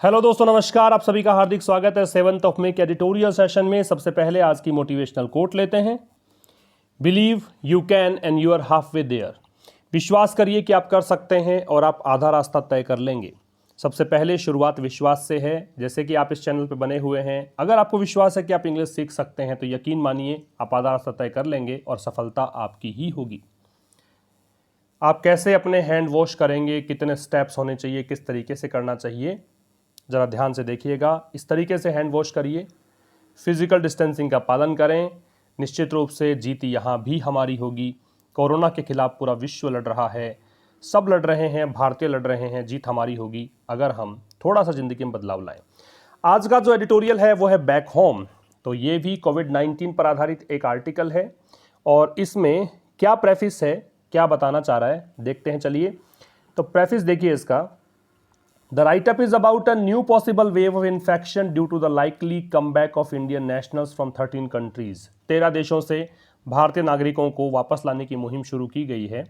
Hello दोस्तों, नमस्कार। आप सभी का हार्दिक स्वागत है 7th ऑफ मे के एडिटोरियल सेशन में। सबसे पहले आज की मोटिवेशनल कोट लेते हैं। Believe you can and you are half way there. विश्वास करिए कि आप कर सकते हैं और आप आधा रास्ता तय कर लेंगे। सबसे पहले शुरुआत विश्वास से है। जैसे कि आप इस चैनल पर बने हुए हैं, अगर आपको विश्वास है कि आप इंग्लिश सीख सकते हैं तो यकीन मानिए आप आधा रास्ता तय कर लेंगे और सफलता आपकी ही होगी। आप कैसे अपने हैंड वॉश करेंगे, कितने स्टेप्स होने चाहिए, किस तरीके से करना चाहिए, ज़रा ध्यान से देखिएगा। इस तरीके से हैंड वॉश करिए, फिजिकल डिस्टेंसिंग का पालन करें। निश्चित रूप से जीत यहाँ भी हमारी होगी। कोरोना के खिलाफ पूरा विश्व लड़ रहा है, सब लड़ रहे हैं, भारतीय लड़ रहे हैं। जीत हमारी होगी अगर हम थोड़ा सा ज़िंदगी में बदलाव लाएं। आज का जो एडिटोरियल है वो है बैक होम। तो ये भी कोविड-19 पर आधारित एक आर्टिकल है और इसमें क्या प्रेफिस है, क्या बताना चाह रहा है, देखते हैं। चलिए, तो प्रेफिस देखिए इसका। The write-up is about a new possible wave of infection due to the likely comeback of Indian nationals from 13 countries. 13 देशों से भारतीय नागरिकों को वापस लाने की मुहिम शुरू की गई है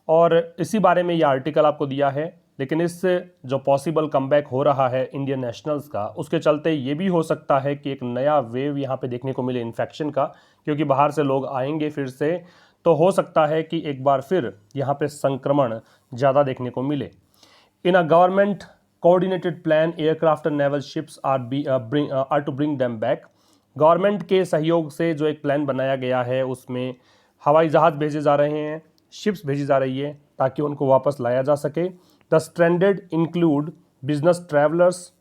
और इसी बारे में यह आर्टिकल आपको दिया है। लेकिन इस जो पॉसिबल कमबैक हो रहा है इंडियन नेशनल्स का, उसके चलते ये भी हो सकता है कि एक नया वेव यहाँ पे देखने को मिले इन्फेक्शन का, क्योंकि बाहर से लोग आएंगे फिर से, तो हो सकता है कि एक बार फिर यहाँ पे संक्रमण ज़्यादा देखने को मिले। In a government coordinated plan, aircraft and naval ships are to bring them back. Government के सहयोग से जो एक प्लान बनाया गया है उसमें हवाई जहाज भेजे जा रहे हैं, शिप्स भेजी जा रही है ताकि उनको वापस लाया जा सके। The stranded include business travellers,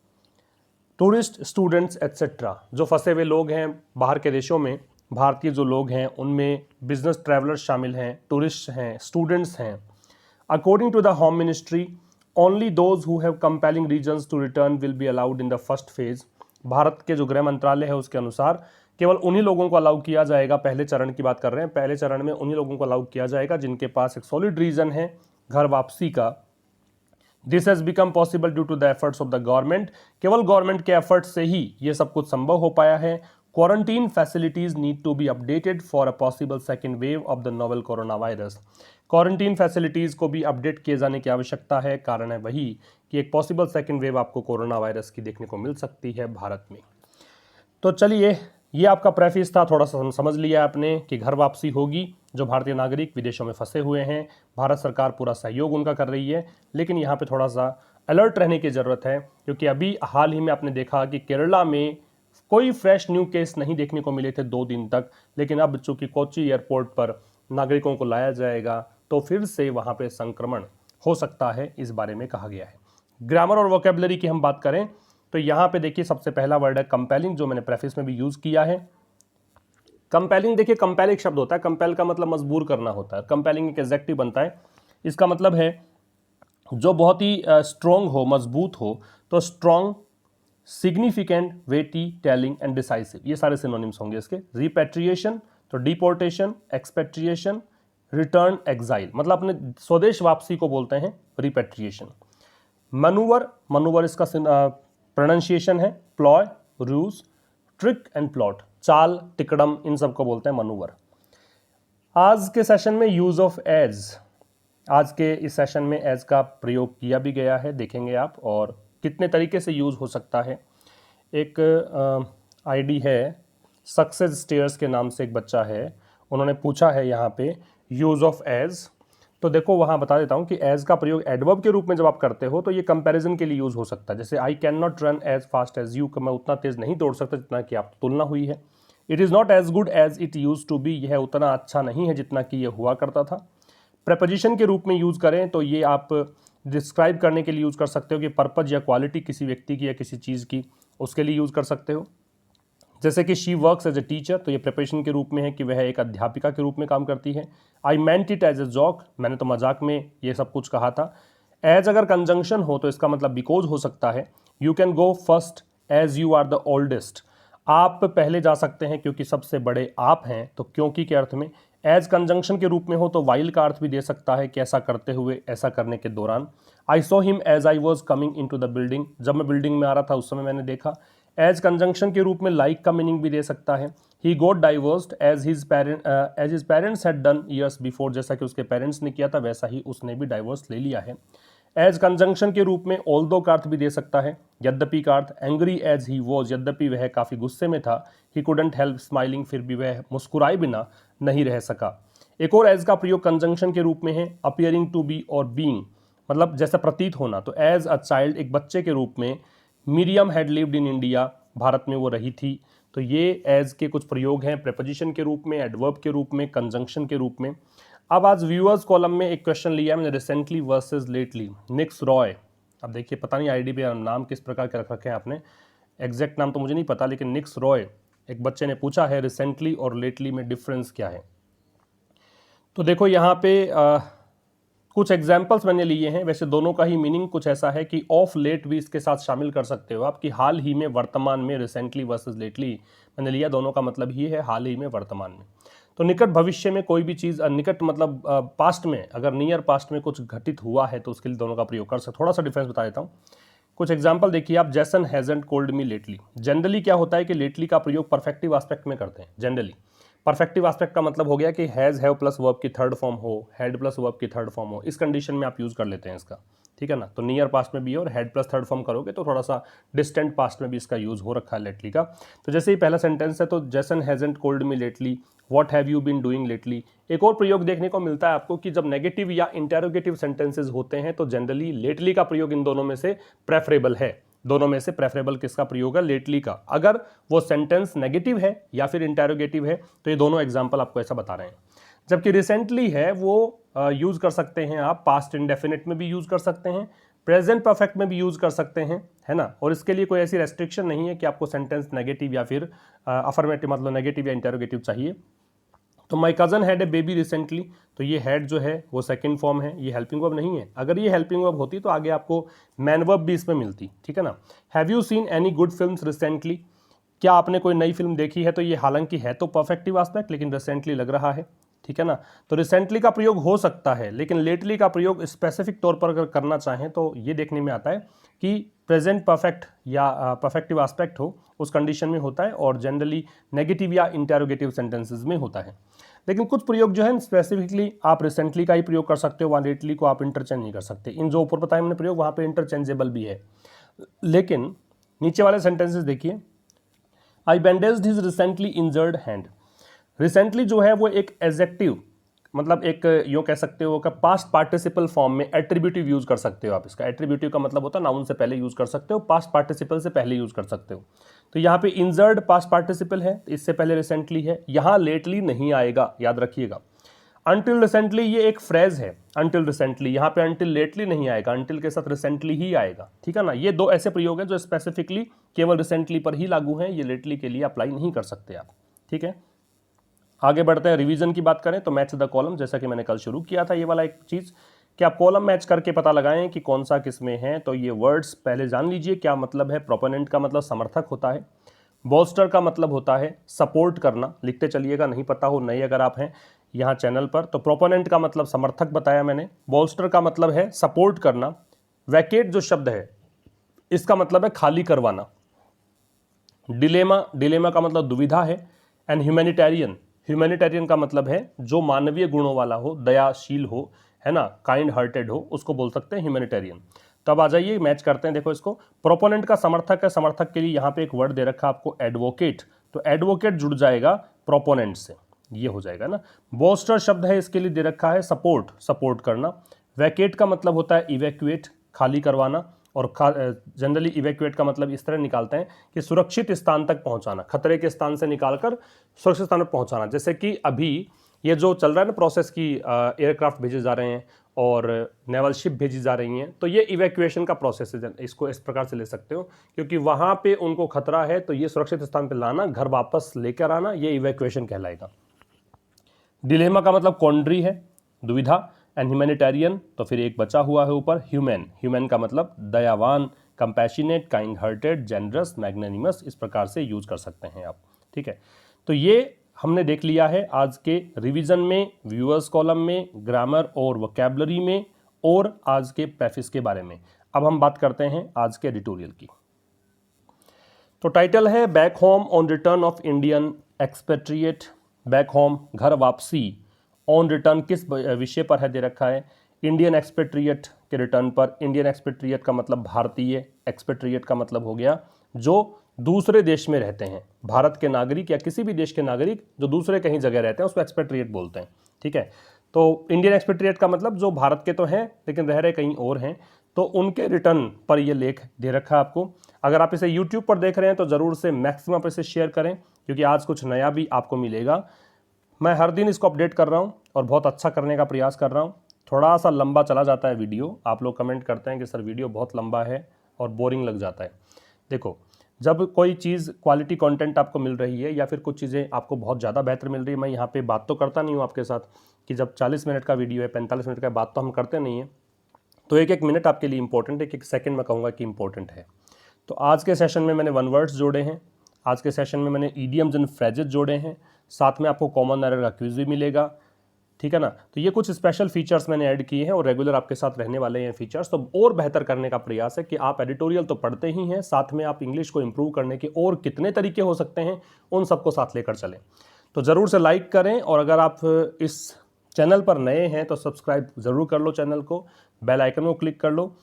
tourist, students etcetera. जो फंसे हुए लोग हैं बाहर के देशों में, भारतीय जो लोग हैं उनमें बिजनेस ट्रैवलर्स शामिल हैं, टूरिस्ट हैं, स्टूडेंट्स हैं। According to the home ministry, Only those who have compelling reasons to return will be allowed in the first phase. Bharat के जो गृह मंत्रालय है उसके अनुसार केवल उन्हीं लोगों को अलाउ किया जाएगा, पहले चरण की बात कर रहे हैं, पहले चरण में उन्हीं लोगों को अलाउ किया जाएगा जिनके पास एक सॉलिड रीजन है घर वापसी का। This has become possible due to the efforts of the government. केवल गवर्नमेंट के एफर्ट्स से ही ये सब कुछ संभव हो पाया है। Quarantine facilities need to be updated for a possible second wave of the novel corona virus. Quarantine facilities को भी अपडेट किए जाने की आवश्यकता है। कारण है वही कि एक पॉसिबल सेकेंड वेव आपको कोरोना वायरस की देखने को मिल सकती है भारत में। तो चलिए, ये आपका प्रेफिस था, थोड़ा सा समझ लिया आपने कि घर वापसी होगी। जो भारतीय नागरिक विदेशों में फंसे हुए हैं, भारत सरकार पूरा सहयोग उनका कर रही है, लेकिन यहाँ पे थोड़ा सा अलर्ट रहने की ज़रूरत है, क्योंकि अभी हाल ही में आपने देखा कि केरला में कोई फ्रेश न्यू केस नहीं देखने को मिले थे 2 दिन तक। लेकिन अब चूंकि कोच्चि एयरपोर्ट पर नागरिकों को लाया जाएगा तो फिर से वहाँ पे संक्रमण हो सकता है, इस बारे में कहा गया है। ग्रामर और वोकेबलरी की हम बात करें तो यहाँ पे देखिए सबसे पहला वर्ड है कंपेलिंग, जो मैंने प्रेफिस में भी यूज़ किया है। कंपेलिंग, देखिए कंपेल एक शब्द होता है, कंपेल का मतलब मजबूर करना होता है। कंपेलिंग एक एडजेक्टिव बनता है, इसका मतलब है जो बहुत ही स्ट्रॉन्ग हो, मजबूत हो। तो strong, significant, weighty, telling and decisive, ये सारे सिनोनिम्स होंगे इसके। रिपेट्रिएशन, तो डिपोर्टेशन, एक्सपेट्रिएशन, रिटर्न, एग्जाइल, मतलब अपने स्वदेश वापसी को बोलते हैं रिपेट्रिएशन। मनूवर, मनूवर इसका प्रोनाउंसिएशन है ploy, ROUGE, trick and plot, चाल, टिकड़म, इन सब को बोलते हैं मनूवर। आज के सेशन में यूज ऑफ एज, आज के इस सेशन में एज का प्रयोग किया भी गया है, देखेंगे आप, और कितने तरीके से यूज हो सकता है। एक आईडी है सक्सेस स्टेयर्स के नाम से, एक बच्चा है, उन्होंने पूछा है यहाँ पे यूज ऑफ एज। तो देखो वहाँ बता देता हूँ कि एज का प्रयोग एडवर्ब के रूप में जब आप करते हो तो ये कंपैरिजन के लिए यूज हो सकता है। जैसे I can not run as fast as you, मैं उतना तेज नहीं दौड़ सकता जितना कि आप, तुलना हुई है। It is not as good as it used to be, यह उतना अच्छा नहीं है जितना कि यह हुआ करता था। प्रेपोजिशन के रूप में यूज करें तो ये आप डिस्क्राइब करने के लिए यूज कर सकते हो कि पर्पज या क्वालिटी किसी व्यक्ति की या किसी चीज़ की, उसके लिए यूज कर सकते हो। जैसे कि she works as a teacher, तो ये प्रिपरेशन के रूप में है कि वह एक अध्यापिका के रूप में काम करती है। I meant it as a joke, मैंने तो मजाक में ये सब कुछ कहा था। एज अगर कंजंक्शन हो तो इसका मतलब बिकॉज हो सकता है। You can go first as you are the oldest, आप पहले जा सकते हैं क्योंकि सबसे बड़े आप हैं, तो क्योंकि के अर्थ में। एज कंजंक्शन के रूप में हो तो वाइल का अर्थ भी दे सकता है कि ऐसा करते हुए, ऐसा करने के दौरान। I saw him as I was coming in to the building, जब मैं बिल्डिंग में आ रहा था उस समय मैंने देखा। एज कंजंक्शन के रूप में लाइक का मीनिंग भी दे सकता है। He got divorced as his parents had done years before, जैसा कि उसके पेरेंट्स ने किया था वैसा ही उसने भी डाइवर्स ले लिया है। एज कंजंक्शन के रूप में ऑल्दो का अर्थ भी दे सकता है, यद्यपि का अर्थ, एंग्री एज ही वॉज, यद्यपि वह काफ़ी गुस्से में था, ही कुडंट हेल्प स्माइलिंग, फिर भी वह मुस्कुराए बिना नहीं रह सका। एक और एज का प्रयोग कंजंक्शन के रूप में है, अपियरिंग टू बी और बीइंग, मतलब जैसा प्रतीत होना, तो एज अ चाइल्ड, एक बच्चे के रूप में, Miriam had lived in India, Bharat में वो रही थी। तो ये एज के कुछ प्रयोग हैं प्रेपोजिशन के रूप में, एडवर्ब के रूप में, कंजंक्शन के रूप में। अब आज व्यूअर्स कॉलम में एक क्वेश्चन लिया मैंने, रिसेंटली वर्सेस लेटली, निक्स रॉय। अब देखिए पता नहीं आईडी पे नाम किस प्रकार के रख रखे हैं आपने, एग्जैक्ट नाम तो मुझे नहीं पता, लेकिन निक्स रॉय एक बच्चे ने पूछा है रिसेंटली और लेटली में डिफरेंस क्या है। तो देखो यहाँ पे कुछ एग्जाम्पल्स मैंने लिए हैं, वैसे दोनों का ही मीनिंग कुछ ऐसा है कि ऑफ लेट भी इसके साथ शामिल कर सकते हो आप, कि हाल ही में, वर्तमान में, रिसेंटली वर्सेस लेटली मैंने लिया, दोनों का मतलब ही है हाल ही में, वर्तमान में। तो निकट भविष्य में कोई भी चीज़, निकट मतलब पास्ट में, अगर नियर पास्ट में कुछ घटित हुआ है तो उसके लिए दोनों का प्रयोग कर सकते। थोड़ा सा डिफरेंस बता देता हूँ। कुछ एग्जाम्पल देखिए आप, जैसन hasn't called me lately. Generally क्या होता है कि लेटली का प्रयोग परफेक्टिव एस्पेक्ट में करते हैं। जनरली परफेक्टिव एस्पेक्ट का मतलब हो गया कि हैज़ हैव प्लस वर्ब की थर्ड फॉर्म हो, हैड प्लस वर्ब की थर्ड फॉर्म हो, इस कंडीशन में आप यूज़ कर लेते हैं इसका, ठीक है ना। तो नियर पास्ट में भी है, और हैड प्लस थर्ड फॉर्म करोगे तो थोड़ा सा डिस्टेंट पास्ट में भी इसका यूज़ हो रखा है लेटली का। तो जैसे ही पहला सेंटेंस है, तो Jason hasn't called me lately, what have you been doing lately. एक और प्रयोग देखने को मिलता है आपको कि जब नेगेटिव या इंटेरोगेटिव सेंटेंसेज होते हैं तो जनरली लेटली का प्रयोग इन दोनों में से प्रेफरेबल है। दोनों में से प्रेफरेबल किसका प्रयोग है? लेटली का। अगर वो सेंटेंस नेगेटिव है या फिर इंटेरोगेटिव है तो ये दोनों एग्जाम्पल आपको ऐसा बता रहे हैं। जबकि रिसेंटली है वो यूज़ कर सकते हैं आप, पास्ट इंडेफिनिट में भी यूज़ कर सकते हैं, प्रेजेंट परफेक्ट में भी यूज़ कर सकते हैं, है ना। और इसके लिए कोई ऐसी रेस्ट्रिक्शन नहीं है कि आपको सेंटेंस नेगेटिव या फिर अफर्मेटिव मतलब नेगेटिव या इंटेरोगेटिव चाहिए। तो my cousin had a baby recently, तो ये हैड जो है वो सेकंड फॉर्म है, ये हेल्पिंग वर्ब नहीं है। अगर ये हेल्पिंग वर्ब होती तो आगे आपको मैन वर्ब भी इसमें मिलती, ठीक है ना। Have you seen any good films recently, क्या आपने कोई नई फिल्म देखी है? तो ये हालांकि है तो परफेक्टिव एस्पेक्ट, लेकिन रिसेंटली लग रहा है, ठीक है ना। तो रिसेंटली का प्रयोग हो सकता है, लेकिन लेटली का प्रयोग स्पेसिफिक तौर पर अगर करना चाहें तो ये देखने में आता है कि प्रेजेंट परफेक्ट या परफेक्टिव एस्पेक्ट हो, उस कंडीशन में होता है, और जनरली नेगेटिव या इंटेरोगेटिव सेंटेंसेस में होता है। लेकिन कुछ प्रयोग जो है स्पेसिफिकली आप रिसेंटली का ही प्रयोग कर सकते हो, वहाँ लेटली को आप इंटरचेंज नहीं कर सकते। इन जो ऊपर बताए मैंने प्रयोग, वहाँ पे इंटरचेंजेबल भी है। लेकिन नीचे वाले सेंटेंसेस देखिए, I bandaged his recently injured hand. Recently जो है वो एक एडजेक्टिव, मतलब एक यूँ कह सकते हो कि पास्ट पार्टिसिपल फॉर्म में एट्रीब्यूटिव यूज़ कर सकते हो आप इसका। एट्रीब्यूटिव का मतलब होता है नाउन से पहले यूज़ कर सकते हो, पास्ट पार्टिसिपल से पहले यूज़ कर सकते हो। तो यहाँ पे इंजर्ड पास्ट पार्टिसिपल है, इससे पहले रिसेंटली है, यहाँ लेटली नहीं आएगा, याद रखिएगा। अनटिल रिसेंटली ये एक फ्रेज है, अनटिल रिसेंटली, यहाँ पे अनटिल लेटली नहीं आएगा, अनटिल के साथ रिसेंटली ही आएगा, ठीक है ना। ये दो ऐसे प्रयोग हैं जो स्पेसिफिकली केवल रिसेंटली पर ही लागू हैं, ये लेटली के लिए अप्लाई नहीं कर सकते आप, ठीक है। आगे बढ़ते हैं, रिवीजन की बात करें तो मैच द कॉलम, जैसा कि मैंने कल शुरू किया था ये वाला एक चीज़ कि आप कॉलम मैच करके पता लगाएं कि कौन सा किस में है। तो ये वर्ड्स पहले जान लीजिए क्या मतलब है। प्रोपोनेंट का मतलब समर्थक होता है, बोस्टर का मतलब होता है सपोर्ट करना, लिखते चलिएगा, नहीं पता हो नए अगर आप हैं यहाँ चैनल पर। तो प्रोपोनेंट का मतलब समर्थक बताया मैंने, बोस्टर का मतलब है सपोर्ट करना, वैकेट जो शब्द है इसका मतलब है खाली करवाना, डिलेमा का मतलब दुविधा है, एंड ह्यूमैनिटेरियन, ह्यूमैनिटेरियन का मतलब है जो मानवीय गुणों वाला हो, दयाशील हो, है ना, काइंड हार्टेड हो, उसको बोल सकते हैं ह्यूमैनिटेरियन। तब आ जाइए मैच करते हैं, देखो इसको। प्रोपोनेंट का समर्थक है, समर्थक के लिए यहाँ पे एक वर्ड दे रखा है आपको एडवोकेट, तो एडवोकेट जुड़ जाएगा प्रोपोनेंट से, ये हो जाएगा ना। बोस्टर शब्द है, इसके लिए दे रखा है सपोर्ट, सपोर्ट करना। वैकेट का मतलब होता है इवैक्यूएट, खाली करवाना, और जनरली इवैक्यूएट का मतलब इस तरह निकालते हैं कि सुरक्षित स्थान तक पहुंचाना, खतरे के स्थान से निकालकर सुरक्षित स्थान पर पहुंचाना। जैसे कि अभी ये जो चल रहा है ना प्रोसेस की, एयरक्राफ्ट भेजे जा रहे हैं और नेवल शिप भेजी जा रही हैं, तो ये इवैक्यूएशन का प्रोसेस है, इसको इस प्रकार से ले सकते हो, क्योंकि वहाँ पे उनको खतरा है तो ये सुरक्षित स्थान पर लाना, घर वापस लेकर आना, ये इवैक्यूएशन कहलाएगा। डिलेमा का मतलब कॉन्ड्री है, दुविधा, एंड ह्यूमैनिटेरियन तो फिर एक बचा हुआ है ऊपर ह्यूमन, ह्यूमन का मतलब दयावान, कंपैशनेट, काइंड हार्टेड, जेनरस, मैग्नेनिमस, इस प्रकार से यूज कर सकते हैं आप, ठीक है। तो ये हमने देख लिया है आज के रिवीजन में, व्यूअर्स कॉलम में, ग्रामर और वोकैबुलरी में, और आज के प्रेफिस के बारे में। अब हम बात करते हैं आज के एडिटोरियल की। तो टाइटल है back home on return of Indian expatriate, back home घर वापसी, ऑन रिटर्न किस विषय पर है दे रखा है, इंडियन एक्सपेट्रिएट के रिटर्न पर। इंडियन एक्सपेट्रिएट का मतलब भारतीय, एक्सपेट्रिएट का मतलब हो गया जो दूसरे देश में रहते हैं, भारत के नागरिक या किसी भी देश के नागरिक जो दूसरे कहीं जगह रहते हैं उसको एक्सपेट्रिएट बोलते हैं, ठीक है। तो इंडियन एक्सपेट्रिएट का मतलब जो भारत के तो हैं लेकिन रह रहे कहीं और हैं, तो उनके रिटर्न पर ये लेख दे रखा है आपको। अगर आप इसे यूट्यूब पर देख रहे हैं तो ज़रूर से मैक्सिमम पर इसे शेयर करें, क्योंकि आज कुछ नया भी आपको मिलेगा। मैं हर दिन इसको अपडेट कर रहा हूँ और बहुत अच्छा करने का प्रयास कर रहा हूँ। थोड़ा सा लंबा चला जाता है वीडियो, आप लोग कमेंट करते हैं कि सर वीडियो बहुत लंबा है और बोरिंग लग जाता है। देखो, जब कोई चीज़ क्वालिटी कंटेंट आपको मिल रही है या फिर कुछ चीज़ें आपको बहुत ज़्यादा बेहतर मिल रही है, मैं यहाँ पे बात तो करता नहीं हूँ आपके साथ कि जब 40 मिनट का वीडियो है, 45 मिनट का, बात तो हम करते नहीं हैं, तो एक एक मिनट आपके लिए इंपॉर्टेंट है, एक एक सेकंड मैं कहूँगा कि इंपॉर्टेंट है। तो आज के सेशन में मैंने वन वर्ड्स जोड़े हैं, आज के सेशन में मैंने ईडियम्स एंड फ्रेजेस जोड़े हैं, साथ में आपको कॉमन एरर का क्विज भी मिलेगा, ठीक है ना। तो ये कुछ स्पेशल फीचर्स मैंने ऐड किए हैं और रेगुलर आपके साथ रहने वाले हैं फीचर्स। तो और बेहतर करने का प्रयास है कि आप एडिटोरियल तो पढ़ते ही हैं, साथ में आप इंग्लिश को इंप्रूव करने के और कितने तरीके हो सकते हैं उन सबको साथ लेकर चलें। तो ज़रूर से लाइक करें, और अगर आप इस चैनल पर नए हैं तो सब्सक्राइब ज़रूर कर लो चैनल को, बेल आइकन को क्लिक कर लो।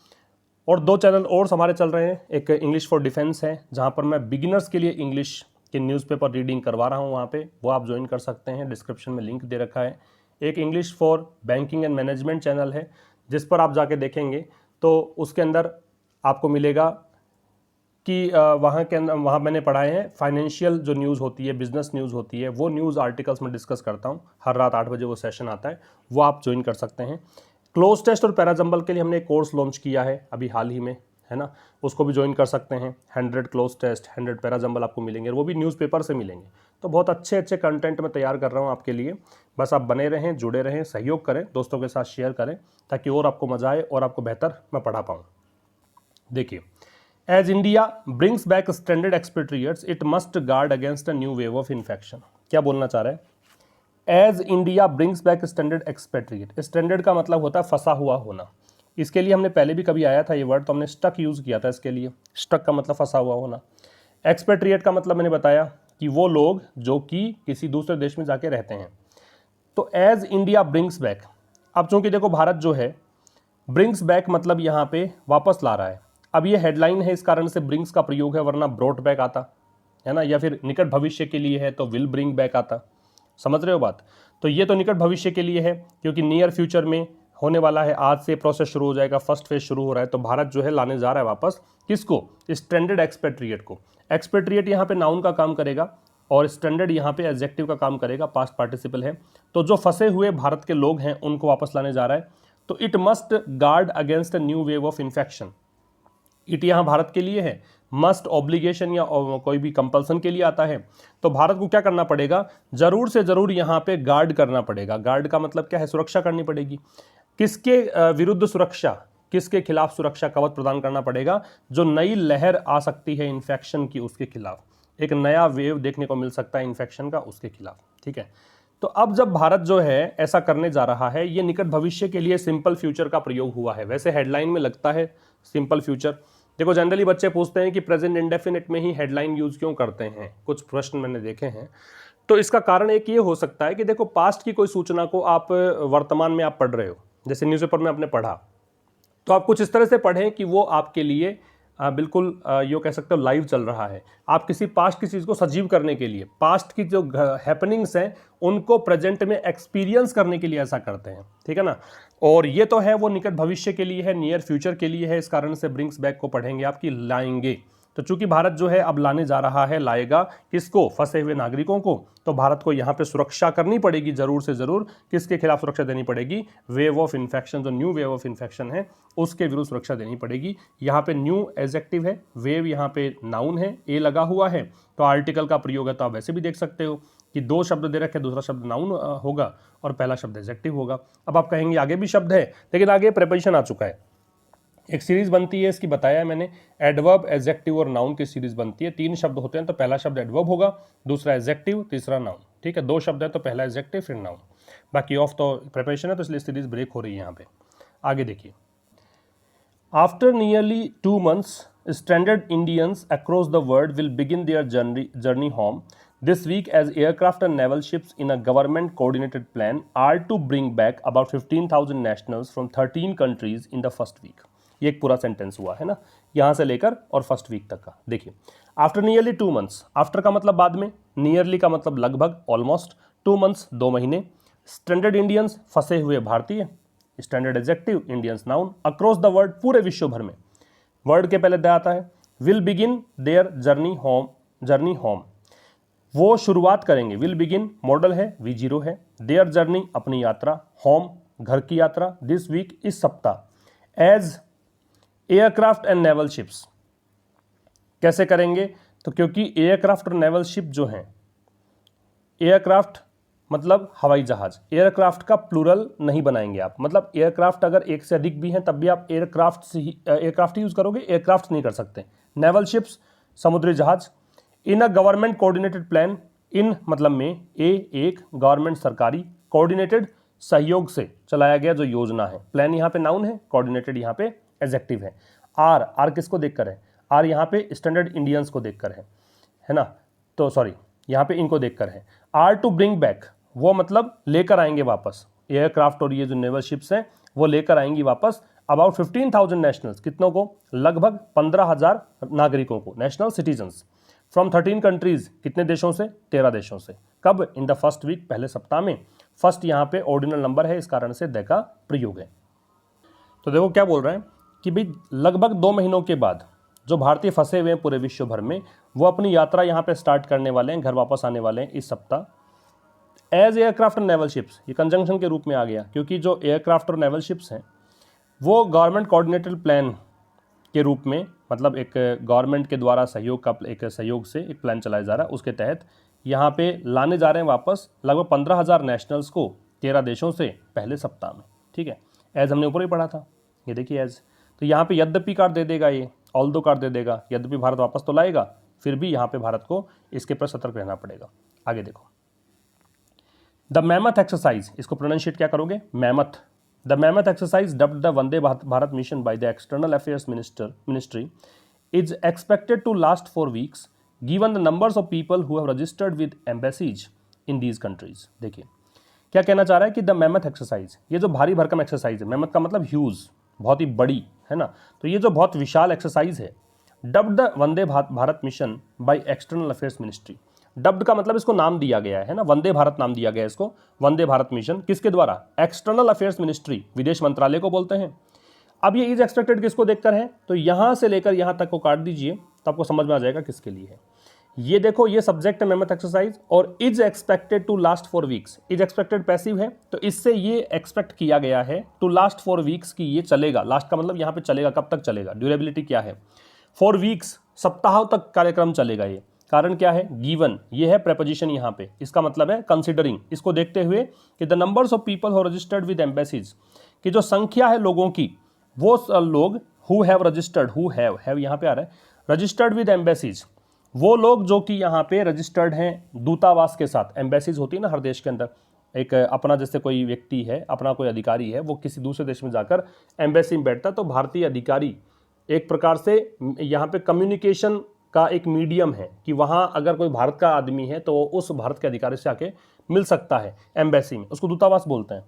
और 2 चैनल और हमारे चल रहे हैं, एक इंग्लिश फॉर डिफेंस है जहाँ पर मैं बिगिनर्स के लिए इंग्लिश के न्यूज़पेपर रीडिंग करवा रहा हूँ, वहाँ पे वो आप ज्वाइन कर सकते हैं, डिस्क्रिप्शन में लिंक दे रखा है। एक English for banking and management channel है जिस पर आप जाके देखेंगे तो उसके अंदर आपको मिलेगा कि वहाँ मैंने पढ़ाए हैं फाइनेंशियल जो न्यूज़ होती है, बिजनेस न्यूज़ होती है, वो न्यूज़ आर्टिकल्स में डिस्कस करता हूँ। हर रात 8 बजे वो सेशन आता है, वो आप ज्वाइन कर सकते हैं। क्लोज टेस्ट और पैराजंबल के लिए हमने एक कोर्स लॉन्च किया है अभी हाल ही में, है ना, उसको भी ज्वाइन कर सकते हैं। 100 क्लोज टेस्ट, 100 पैराजंबल आपको मिलेंगे, वो भी न्यूज़पेपर से मिलेंगे। तो बहुत अच्छे अच्छे कंटेंट मैं तैयार कर रहा हूँ आपके लिए, बस आप बने रहें, जुड़े रहें, सहयोग करें, दोस्तों के साथ शेयर करें, ताकि और आपको मजा आए और आपको बेहतर मैं पढ़ा पाऊँ। देखिए, as India brings back standard expatriates it must guard against a new wave of infection. क्या बोलना चाह रहे हैं? As India brings back standard expatriate, standard का मतलब होता है फंसा हुआ होना। इसके लिए हमने पहले भी कभी आया था ये वर्ड, तो हमने स्टक यूज़ किया था इसके लिए। स्टक का मतलब फंसा हुआ होना। एक्सपेट्रिएट का मतलब मैंने बताया कि वो लोग जो कि किसी दूसरे देश में जाके रहते हैं। तो एज इंडिया ब्रिंग्स बैक, अब चूंकि देखो भारत जो है, ब्रिंग्स बैक मतलब यहाँ पे वापस ला रहा है। अब ये हेडलाइन है, इस कारण से ब्रिंग्स का प्रयोग है, वरना ब्रॉट बैक आता है ना, या फिर निकट भविष्य के लिए है तो विल ब्रिंग बैक आता। समझ रहे हो बात? तो ये तो निकट भविष्य के लिए है क्योंकि नियर फ्यूचर में होने वाला है, आज से प्रोसेस शुरू हो जाएगा, फर्स्ट फेज शुरू हो रहा है। तो भारत जो है लाने जा रहा है वापस किसको? स्टैंडर्ड एक्सपेट्रिएट को। एक्सपेट्रिएट यहाँ पे नाउन का काम करेगा और स्टैंडर्ड यहाँ पे एडजेक्टिव का काम करेगा, पास्ट पार्टिसिपल है। तो जो फंसे हुए भारत के लोग हैं उनको वापस लाने जा रहा है। तो it must guard against a new wave of infection. It यहाँ भारत के लिए है, मस्ट ऑब्लिगेशन या कोई भी कंपल्सन के लिए आता है। तो भारत को क्या करना पड़ेगा? जरूर से जरूर यहाँ पे गार्ड करना पड़ेगा। गार्ड का मतलब क्या है? सुरक्षा करनी पड़ेगी। किसके विरुद्ध सुरक्षा? किसके खिलाफ सुरक्षा कवच प्रदान करना पड़ेगा? जो नई लहर आ सकती है इन्फेक्शन की, उसके खिलाफ। एक नया वेव देखने को मिल सकता है इन्फेक्शन का, उसके खिलाफ, ठीक है। तो अब जब भारत जो है ऐसा करने जा रहा है, ये निकट भविष्य के लिए सिंपल फ्यूचर का प्रयोग हुआ है। वैसे हेडलाइन में लगता है सिंपल फ्यूचर। देखो, जनरली बच्चे पूछते हैं कि प्रेजेंट इंडेफिनिट में ही हेडलाइन यूज क्यों करते हैं, कुछ प्रश्न मैंने देखे हैं। तो इसका कारण एक ये हो सकता है कि देखो, पास्ट की कोई सूचना को आप वर्तमान में आप पढ़ रहे हो, जैसे न्यूज़पेपर में आपने पढ़ा, तो आप कुछ इस तरह से पढ़ें कि वो आपके लिए बिल्कुल यो कह सकते हो लाइव चल रहा है। आप किसी पास्ट की चीज़ को सजीव करने के लिए, पास्ट की जो हैपनिंग्स हैं उनको प्रेजेंट में एक्सपीरियंस करने के लिए ऐसा करते हैं, ठीक है ना। और ये तो है वो निकट भविष्य के लिए है, नियर फ्यूचर के लिए है, इस कारण से ब्रिंग्स बैक को पढ़ेंगे आपकी लाएंगे। तो चूंकि भारत जो है अब लाने जा रहा है, लाएगा किसको? फंसे हुए नागरिकों को। तो भारत को यहाँ पे सुरक्षा करनी पड़ेगी, जरूर से जरूर। किसके खिलाफ सुरक्षा देनी पड़ेगी? वेव ऑफ इन्फेक्शन, जो न्यू वेव ऑफ इन्फेक्शन है उसके विरुद्ध सुरक्षा देनी पड़ेगी। यहाँ पे न्यू एडजेक्टिव है, वेव यहाँ पे नाउन है, ए लगा हुआ है, तो आर्टिकल का प्रयोग है। तो आप वैसे भी देख सकते हो कि 2 शब्द दे रखे, दूसरा शब्द नाउन होगा और पहला शब्द एडजेक्टिव होगा। अब आप कहेंगे आगे भी शब्द है, लेकिन आगे प्रेपोजिशन आ चुका है। एक सीरीज बनती है इसकी, बताया है मैंने, एडवर्ब, एडजेक्टिव और नाउन की सीरीज बनती है। 3 शब्द होते हैं, तो पहला शब्द एडवर्ब होगा, दूसरा एडजेक्टिव, तीसरा नाउन, ठीक है। 2 शब्द है तो पहला एडजेक्टिव फिर नाउन। बाकी ऑफ तो प्रिपरेशन है, तो इसलिए सीरीज ब्रेक हो रही है यहाँ पे। आगे देखिए, after nearly 2 months, stranded Indians across the world will begin their journey home. This week, as aircraft and naval ships in a government coordinated plan are to bring back about 15,000 nationals from 13 countries in the first week. ये एक पूरा sentence हुआ है ना, यहाँ से लेकर और फर्स्ट वीक तक का। देखिए, आफ्टर नियरली 2 months, आफ्टर का मतलब बाद में, नियरली का मतलब लगभग, ऑलमोस्ट, 2 months 2 महीने, स्ट्रैंडेड इंडियंस फंसे हुए भारतीय, standard adjective, Indians noun, across the world पूरे विश्व भर में, वर्ड के पहले द आता है, will begin their journey home, वो शुरुआत करेंगे, विल बिगिन मॉडल है, V0 है, देयर जर्नी अपनी यात्रा, होम घर की यात्रा, दिस वीक इस सप्ताह, as aircraft and naval ships, कैसे करेंगे, तो क्योंकि एयरक्राफ्ट और नेवल शिप जो हैं, एयरक्राफ्ट मतलब हवाई जहाज, एयरक्राफ्ट का प्लूरल नहीं बनाएंगे आप, मतलब एयरक्राफ्ट अगर एक से अधिक भी हैं तब भी आप एयरक्राफ्ट यूज करोगे, एयरक्राफ्ट नहीं कर सकते। नेवल शिप्स समुद्री जहाज, इन अ गवर्नमेंट कोऑर्डिनेटेड प्लान, इन मतलब में, एक गवर्नमेंट सरकारी, कोऑर्डिनेटेड सहयोग से चलाया गया जो योजना है, प्लान यहाँ पे नाउन है, कोऑर्डिनेटेड यहाँ पे एडजेक्टिव है, आर किसको देखकर है, आर यहाँ पे स्टैंडर्ड इंडियंस को देखकर है ना, तो सॉरी यहाँ पे इनको देखकर है, आर टू ब्रिंग बैक, वो मतलब लेकर आएंगे वापस, एयरक्राफ्ट और ये जो नेवल शिप्स हैं वो लेकर आएंगी वापस अबाउट 15,000 नेशनल्स, कितनों को, लगभग 15,000 नागरिकों को, नेशनल सिटीजन्स, फ्रॉम 13 कंट्रीज, कितने देशों से, 13 देशों से, कब, इन द फर्स्ट वीक, पहले सप्ताह में, फर्स्ट यहाँ पे ऑर्डिनल नंबर है, इस कारण से द का प्रयोग है। तो देखो क्या बोल रहे हैं कि भाई लगभग 2 महीनों के बाद जो भारतीय फंसे हुए हैं पूरे विश्व भर में, वो अपनी यात्रा यहाँ पे स्टार्ट करने वाले हैं, घर वापस आने वाले हैं इस सप्ताह, as aircraft and naval ships, ये कंजंक्शन के रूप में आ गया, क्योंकि जो एयरक्राफ्ट और नेवल शिप्स हैं वो गवर्नमेंट कोऑर्डिनेटेड प्लान के रूप में, मतलब एक गवर्नमेंट के द्वारा सहयोग से एक प्लान चलाया जा रहा है, उसके तहत यहाँ पे लाने जा रहे हैं वापस लगभग 15,000 नेशनल्स को 13 देशों से पहले सप्ताह में, ठीक है। एज हमने ऊपर ही पढ़ा था, ये देखिए एज, तो यहाँ पे यद्यपि कार्ड दे देगा, ये ऑल्दो कार्ड दे देगा, यद्यपि भारत वापस तो लाएगा, फिर भी यहाँ पे भारत को इसके पर सतर्क रहना पड़ेगा। आगे देखो, द मैमथ एक्सरसाइज, इसको प्रोनाउंशिएट क्या करोगे, mammoth, the mammoth exercise dubbed the Vande Bharat mission by the external affairs ministry is expected to last 4 weeks given the numbers of people who have registered with embassies in these countries. देखिए क्या कहना चाह रहा है कि the mammoth exercise, ये जो भारी भरकम एक्सरसाइज है, मैमथ का मतलब ह्यूज, बहुत ही बड़ी है ना, तो ये जो बहुत विशाल एक्सरसाइज है, dubbed the Vande Bharat mission by external affairs ministry, dubbed का मतलब इसको नाम दिया गया है ना, वंदे भारत नाम दिया गया है इसको, वंदे भारत मिशन, किसके द्वारा, एक्सटर्नल अफेयर्स मिनिस्ट्री, विदेश मंत्रालय को बोलते हैं। अब ये इज एक्सपेक्टेड किसको देखकर है, तो यहां से लेकर यहां तक को काट दीजिए तो आपको समझ में आ जाएगा किसके लिए है। ये देखो, ये सब्जेक्ट है मैमथ एक्सरसाइज, और is expected to last 4 weeks, is expected passive है, तो इससे ये एक्सपेक्ट किया गया है टू लास्ट 4 weeks की ये चलेगा, लास्ट का मतलब यहाँ पे चलेगा, कब तक चलेगा, ड्यूरेबिलिटी क्या है, 4 weeks, सप्ताह तक कार्यक्रम चलेगा ये, कारण क्या है, गिवन, ये है प्रेपोजिशन यहाँ पे, इसका मतलब है कंसिडरिंग, इसको देखते हुए कि the numbers of people who registered with embassies, कि जो संख्या है लोगों की, वो लोग who have registered, who have यहाँ पे आ रहा है, रजिस्टर्ड विद एम्बेसीज, वो लोग जो कि यहाँ पे रजिस्टर्ड हैं दूतावास के साथ, एम्बेसीज होती है ना हर देश के अंदर, एक अपना जैसे कोई व्यक्ति है, अपना कोई अधिकारी है, वो किसी दूसरे देश में जाकर एम्बेसी में बैठता है, तो भारतीय अधिकारी एक प्रकार से यहाँ पे कम्युनिकेशन का एक मीडियम है, कि वहाँ अगर कोई भारत का आदमी है तो उस भारत के अधिकारी से आके मिल सकता है एम्बेसी में, उसको दूतावास बोलते हैं।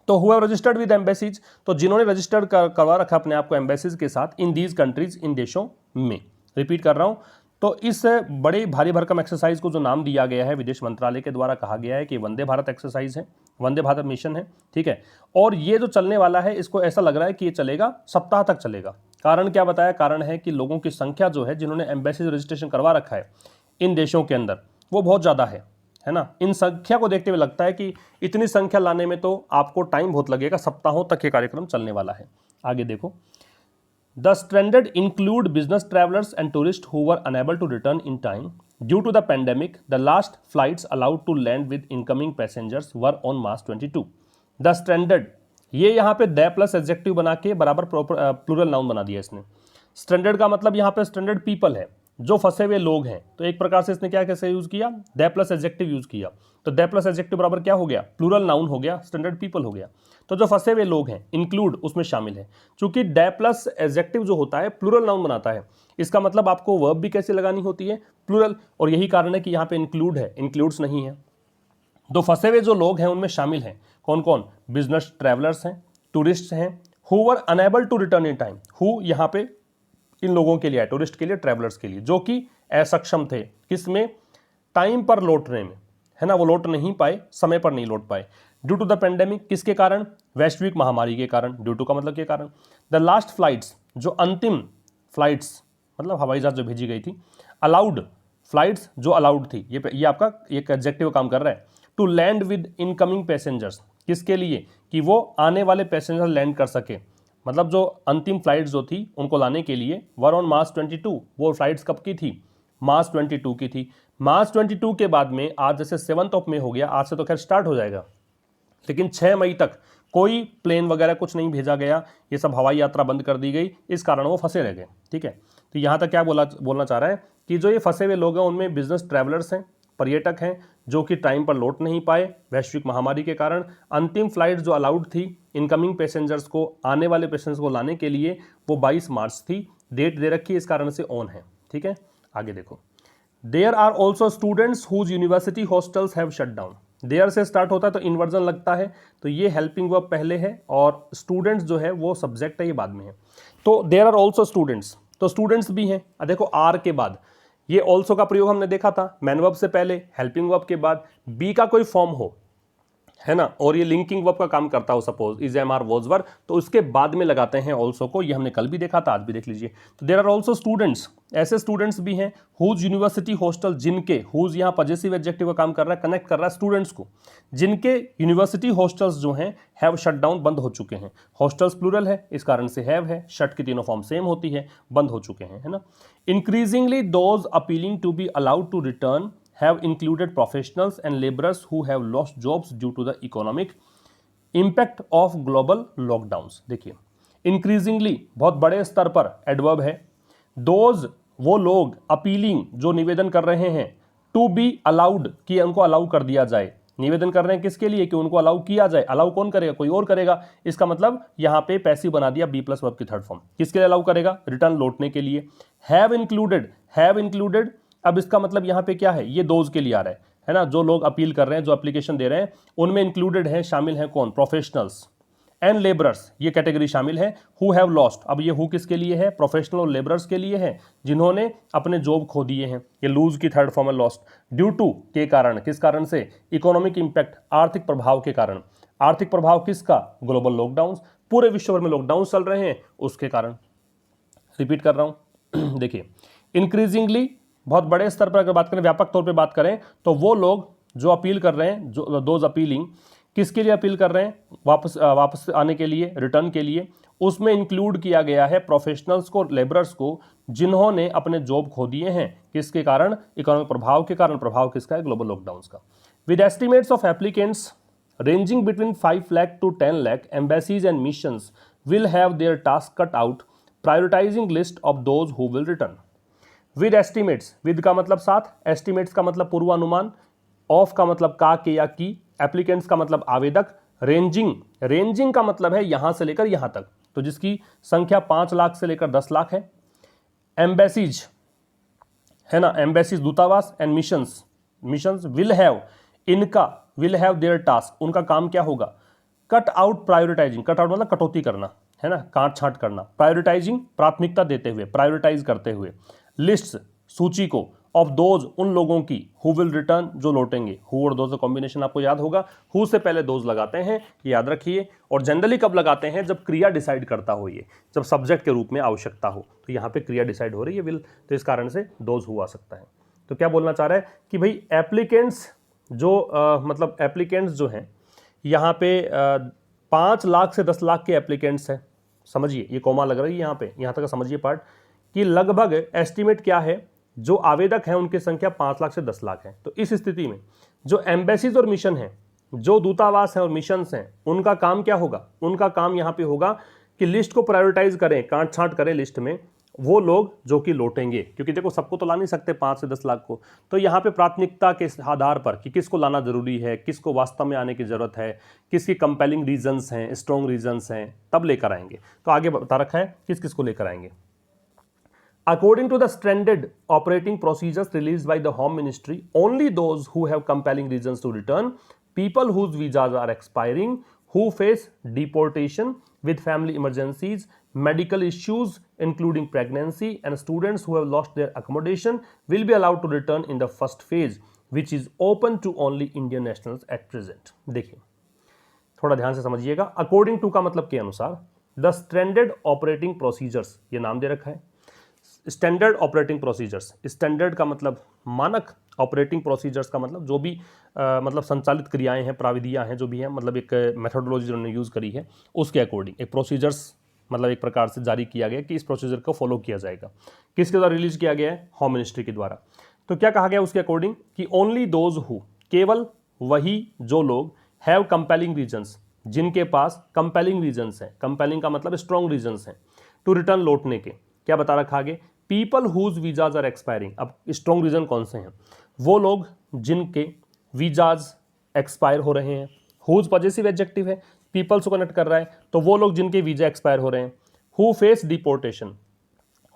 तो who have registered with embassies, तो जिन्होंने रजिस्टर्ड करवा रखा अपने आप को एम्बेसीज के साथ, इन दीज कंट्रीज, इन देशों में, रिपीट कर रहा हूँ, तो इस बड़े भारी भरकम एक्सरसाइज को जो नाम दिया गया है विदेश मंत्रालय के द्वारा, कहा गया है कि वंदे भारत एक्सरसाइज है, वंदे भारत मिशन है, ठीक है। और ये जो चलने वाला है, इसको ऐसा लग रहा है कि ये चलेगा, सप्ताह तक चलेगा। कारण क्या बताया, कारण है कि लोगों की संख्या जो है जिन्होंने एम्बेसी रजिस्ट्रेशन करवा रखा है इन देशों के अंदर, वो बहुत ज़्यादा है ना। इन संख्या को देखते हुए लगता है कि इतनी संख्या लाने में तो आपको टाइम बहुत लगेगा, सप्ताहों तक ये कार्यक्रम चलने वाला है। आगे देखो, the stranded include business travellers and tourist who were unable to return in time due to the pandemic, the last flights allowed to land with incoming passengers were on March 22। The stranded, ये यहाँ पे the plus adjective बना के बराबर plural noun बना दिया इसने। Stranded का मतलब यहाँ पे स्ट्रैंडेड पीपल है, जो फंसे हुए लोग हैं, तो एक प्रकार से इसने क्या कैसे यूज किया, दे प्लस एडजेक्टिव यूज किया। तो दे प्लस एडजेक्टिव बराबर क्या हो गया, प्लूरल नाउन हो गया, स्टैंडर्ड पीपल हो गया। तो जो फंसे हुए लोग हैं, इंक्लूड उसमें शामिल है। चूंकि दे प्लस एडजेक्टिव जो होता है प्लूरल नाउन बनाता है, इसका मतलब आपको वर्ब भी कैसे लगानी होती है, प्लूरल। और यही कारण है कि यहाँ पे इंक्लूड है, इंक्लूड्स नहीं है। तो फंसे हुए जो लोग हैं उनमें शामिल हैं कौन कौन, बिजनेस ट्रैवलर्स हैं, टूरिस्ट हैं, who were unable to return in time. Who यहाँ पे इन लोगों के लिए है, टूरिस्ट के लिए, ट्रैवलर्स के लिए, जो कि असक्षम थे किसमें, टाइम पर लौटने में, है ना, वो लौट नहीं पाए, समय पर नहीं लौट पाए। ड्यू टू द पेंडेमिक, किसके कारण, वैश्विक महामारी के कारण, ड्यू टू का मतलब के कारण। द लास्ट फ्लाइट्स, जो अंतिम फ्लाइट्स मतलब हवाई जहाज जो भेजी गई थी, अलाउड फ्लाइट्स जो अलाउड थी, ये आपका एक एडजेक्टिव काम कर रहा है। To land with incoming passengers, किसके लिए, कि वो आने वाले पैसेंजर लैंड कर सके, मतलब जो अंतिम फ्लाइट्स जो थी उनको लाने के लिए, वर ऑन मार्च 22। वो फ्लाइट्स कब की थी, मार्च 22 की थी। मार्च 22 के बाद में आज जैसे 7 मई हो गया, आज से तो खैर स्टार्ट हो जाएगा, लेकिन 6 मई तक कोई प्लेन वगैरह कुछ नहीं भेजा गया, ये सब हवाई यात्रा बंद कर दी गई, इस कारण वो फंसे रह गए। ठीक है, तो यहाँ तक क्या बोलना चाह रहा है कि जो ये फंसे हुए लोग हैं उनमें बिजनेस ट्रैवलर्स हैं, पर्यटक हैं, जो कि टाइम पर लौट नहीं पाए वैश्विक महामारी के कारण। अंतिम फ्लाइट जो अलाउड थी इनकमिंग पैसेंजर्स को, आने वाले पैसेंजर्स को लाने के लिए, वो 22 मार्च थी, डेट दे रखी है, इस कारण से ऑन है। ठीक है, आगे देखो। There are also students whose university hostels have shut down. There से स्टार्ट होता है तो इन्वर्जन लगता है, तो ये हेल्पिंग वर्ब पहले है और स्टूडेंट्स जो है वो सब्जेक्ट है, ये बाद में है। तो देयर आर ऑल्सो स्टूडेंट्स, तो स्टूडेंट्स भी हैं। देखो आर के बाद ये ऑल्सो का प्रयोग हमने देखा था, मैन वर्ब से पहले, हेल्पिंग वर्ब के बाद, बी का कोई फॉर्म हो, है ना, और ये लिंकिंग वर्ब का काम करता हो, suppose is M R was were, तो उसके बाद में लगाते हैं ऑल्सो को। ये हमने कल भी देखा था, आज भी देख लीजिए। तो देयर आर ऑल्सो स्टूडेंट्स, ऐसे स्टूडेंट्स भी हैं, हुज यूनिवर्सिटी हॉस्टल, जिनके, हुज यहाँ पजेसिव एडजेक्टिव का काम कर रहा है, कनेक्ट कर रहा है स्टूडेंट्स को, जिनके यूनिवर्सिटी हॉस्टल्स जो हैं हैव शट डाउन, बंद हो चुके हैं। हॉस्टल्स प्लूरल है, इस कारण से हैव है, शट की तीनों फॉर्म सेम होती है, बंद हो चुके हैं, है ना। Increasingly those appealing to be allowed to return have included professionals and laborers who have lost jobs due to the economic impact of global lockdowns। देखिए increasingly बहुत बड़े स्तर पर एडवर्ब है, those वो लोग, अपीलिंग जो निवेदन कर रहे हैं, टू बी अलाउड कि उनको अलाउ कर दिया जाए। निवेदन कर रहे हैं किसके लिए, कि उनको अलाउ किया जाए। अलाउ कौन करेगा, कोई और करेगा, इसका मतलब यहां पे पैसिव बना दिया, बी प्लस वर्ब की थर्ड फॉर्म। किसके लिए अलाउ करेगा, रिटर्न लौटने के लिए। हैव इंक्लूडेड, अब इसका मतलब यहाँ पे क्या है, ये दोज के लिए आ रहा है ना, जो लोग अपील कर रहे हैं, जो एप्लीकेशन दे रहे हैं, उनमें इंक्लूडेड है, शामिल है कौन, प्रोफेशनल्स एंड लेबरर्स, ये कैटेगरी शामिल है। हु हैव लॉस्ट, अब ये हु किसके लिए है, प्रोफेशनल और लेबरर्स के लिए है, जिन्होंने अपने जॉब खो दिए हैं। ये लूज की थर्ड फॉर्म है लॉस्ट, ड्यू टू के कारण, किस कारण से, इकोनॉमिक इंपैक्ट, आर्थिक प्रभाव के कारण। आर्थिक प्रभाव किसका, ग्लोबल लॉकडाउन, पूरे विश्व भर में लॉकडाउन चल रहे हैं, उसके कारण। रिपीट कर रहा हूं देखिए, इंक्रीजिंगली बहुत बड़े स्तर पर अगर बात करें, व्यापक तौर पे बात करें, तो वो लोग जो अपील कर रहे हैं, जो दोज अपीलिंग, किसके लिए अपील कर रहे हैं, वापस आने के लिए, रिटर्न के लिए, उसमें इंक्लूड किया गया है प्रोफेशनल्स को, लेबरर्स को, जिन्होंने अपने जॉब खो दिए हैं, किसके कारण, इकोनॉमिक प्रभाव के कारण। प्रभाव किसका है, ग्लोबल लॉकडाउन का। With estimates of applicants ranging between 5 lakh to 10 lakh, embassies and missions will have their task cut out, prioritising list of those who will return. With estimates, with का मतलब साथ, एस्टिमेट्स का मतलब पूर्वानुमान, ऑफ का मतलब का, के या की, एप्लीकेंट्स का मतलब आवेदक, रेंजिंग का मतलब है यहां से लेकर यहां तक, तो जिसकी संख्या 5 लाख से लेकर 10 लाख है। एम्बेसीज है ना, एम्बेसीज दूतावास, एंड मिशंस विल हैव, इनका विल हैव देयर टास्क, उनका काम क्या होगा, cut out prioritising, cut out मतलब कटौती करना, है ना, काट छांट करना, प्रायोरिटाइजिंग प्राथमिकता देते हुए, प्रायोरिटाइज करते हुए, लिस्ट सूची को, ऑफ दोज उन लोगों की, हु विल रिटर्न जो लौटेंगे। हु और दोज का कॉम्बिनेशन आपको याद होगा, हु से पहले दोज लगाते हैं, ये याद रखिए। और जनरली कब लगाते हैं, जब क्रिया डिसाइड करता हो, ये जब सब्जेक्ट के रूप में आवश्यकता हो, तो यहाँ पे क्रिया डिसाइड हो रही है विल, तो इस कारण से दोज हु आ सकता है। तो क्या बोलना चाह रहा है कि भाई एप्लीकेंट्स जो मतलब एप्लीकेंट्स जो हैं यहाँ पे 5 लाख से 10 लाख के एप्लीकेंट्स हैं। समझिए, ये कॉमा लग रही है यहाँ पे, यहाँ तक समझिए पार्ट, कि लगभग एस्टिमेट क्या है, जो आवेदक हैं उनकी संख्या 5 लाख से 10 लाख है। तो इस स्थिति में जो एम्बेसीज और मिशन हैं, जो दूतावास हैं और मिशंस हैं, उनका काम क्या होगा, उनका काम यहाँ पे होगा कि लिस्ट को प्रायोरिटाइज करें, काट छांट करें लिस्ट में, वो लोग जो कि लौटेंगे, क्योंकि देखो सबको तो ला नहीं सकते 5 से 10 लाख को, तो यहाँ पे प्राथमिकता के आधार पर कि किसको लाना जरूरी है, किसको वास्तव में आने की जरूरत है, किसकी कंपेलिंग रीजंस हैं, स्ट्रॉन्ग रीजंस हैं, तब लेकर आएंगे। तो आगे बता रखा है किस किस को लेकर आएंगे। According to the standard operating procedures released by the Home Ministry, only those who have compelling reasons to return, people whose visas are expiring, who face deportation with family emergencies, medical issues including pregnancy, and students who have lost their accommodation will be allowed to return in the first phase, which is open to only Indian nationals at present. देखिए थोड़ा ध्यान से समझिएगा। According to का मतलब के अनुसार, the standard operating procedures, ये नाम दे रखा है स्टैंडर्ड ऑपरेटिंग प्रोसीजर्स। स्टैंडर्ड का मतलब मानक, ऑपरेटिंग प्रोसीजर्स का मतलब जो भी मतलब संचालित क्रियाएं हैं, प्राविधियां हैं, जो भी हैं, मतलब एक मेथोडोलॉजी उन्होंने यूज़ करी है, उसके अकॉर्डिंग एक प्रोसीजर्स मतलब एक प्रकार से जारी किया गया कि इस प्रोसीजर को फॉलो किया जाएगा। किसके द्वारा रिलीज किया गया है? होम मिनिस्ट्री के द्वारा। तो क्या कहा गया उसके अकॉर्डिंग कि ओनली दोज हु, केवल वही जो लोग, हैव कंपेलिंग रीजंस, जिनके पास कंपेलिंग रीजंस हैं, कंपेलिंग का मतलब स्ट्रॉन्ग रीजंस हैं, टू रिटर्न, लौटने के। क्या बता रखा आगे? People whose visas are expiring. अब स्ट्रॉन्ग रीजन कौन से हैं? वो लोग जिनके वीजाज एक्सपायर हो रहे हैं। हुज पॉजेसिव एडजेक्टिव है, पीपल से कनेक्ट कर रहा है, तो वो लोग जिनके वीजा एक्सपायर हो रहे हैं। हु फेस डिपोर्टेशन,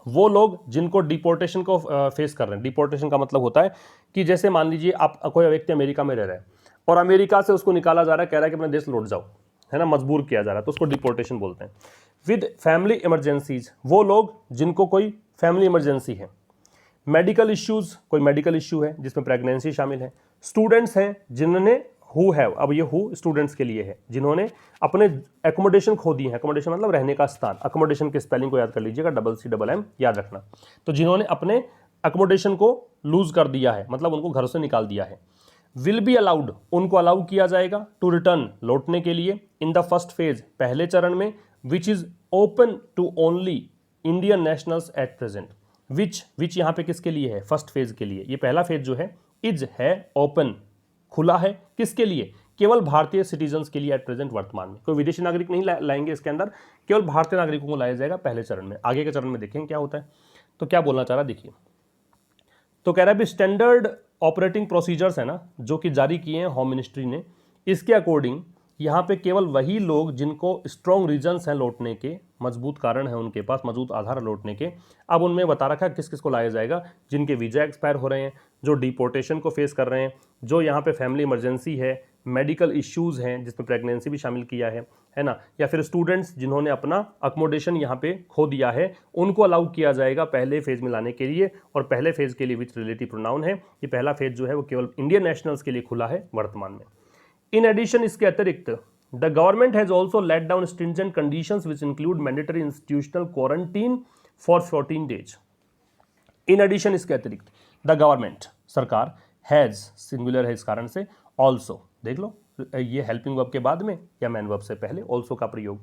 वो लोग जिनको डिपोर्टेशन को फेस कर रहे हैं। डिपोर्टेशन का मतलब होता है कि जैसे मान लीजिए आप, कोई व्यक्ति अमेरिका में रह रहा है और अमेरिका से उसको निकाला जा रहा है, कह रहा है कि अपने देश लौट जाओ, है ना, मजबूर किया जा रहा है, तो उसको डिपोर्टेशन बोलते हैं। विद फैमिली इमरजेंसीज, वो लोग जिनको कोई फैमिली इमरजेंसी है। मेडिकल इश्यूज, कोई मेडिकल इश्यू है जिसमें प्रेगनेंसी शामिल है। स्टूडेंट्स हैं जिन्होंने, हु हैव, अब ये हु स्टूडेंट्स के लिए है, जिन्होंने अपने एकोमोडेशन खो दिए हैं। एकोमोडेशन मतलब रहने का स्थान। एकोमोडेशन के स्पेलिंग को याद कर लीजिएगा, CCM याद रखना। तो जिन्होंने अपने एकोमोडेशन को लूज कर दिया है, मतलब उनको घर से निकाल दिया है। विल बी अलाउड, उनको अलाउ किया जाएगा, टू रिटर्न, लौटने के लिए, इन द फर्स्ट फेज, पहले चरण में, which is open to only Indian nationals at present. Which यहाँ पे किसके लिए है? फर्स्ट फेज के लिए। ये पहला फेज जो है, इज है, ओपन, खुला है, किसके लिए? केवल भारतीय सिटीजन्स के लिए एट प्रेजेंट, वर्तमान में। कोई विदेशी नागरिक नहीं लाएंगे इसके अंदर, केवल भारतीय नागरिकों को लाया जाएगा पहले चरण में। आगे के चरण में देखेंगे क्या होता है। तो क्या बोलना चाह रहा है देखिए, तो कह रहा है भी स्टैंडर्ड ऑपरेटिंग प्रोसीजर्स है ना, जो कि जारी किए हैं होम मिनिस्ट्री ने, इसके अकॉर्डिंग यहाँ पे केवल वही लोग जिनको स्ट्रॉन्ग रीजंस हैं लौटने के, मजबूत कारण है उनके पास, मजबूत आधार लौटने के, अब उनमें बता रखा है किस किस को लाया जाएगा। जिनके वीजा एक्सपायर हो रहे हैं, जो डिपोर्टेशन को फेस कर रहे हैं, जो यहाँ पे फैमिली इमरजेंसी है, मेडिकल इश्यूज़ हैं जिसमें प्रेगनेंसी भी शामिल किया है ना, या फिर स्टूडेंट्स जिन्होंने अपना अकोमोडेशन यहाँ पे खो दिया है, उनको अलाउ किया जाएगा पहले फेज में लाने के लिए। और पहले फेज के लिए विच रिलेटिव प्रोनाउन है, ये पहला फेज जो है वो केवल इंडियन नेशनल्स के लिए खुला है वर्तमान में। इन एडिशन, इसके अतिरिक्त, the government has also laid down stringent conditions which include mandatory institutional quarantine for 14 days. In addition, इसके अतिरिक्त, द गवर्नमेंट, सरकार, हैज, सिंगुलर है इस कारण से, ऑल्सो, देख लो ये हेल्पिंग वर्ब के बाद में या मैन वर्ब से पहले ऑल्सो का प्रयोग।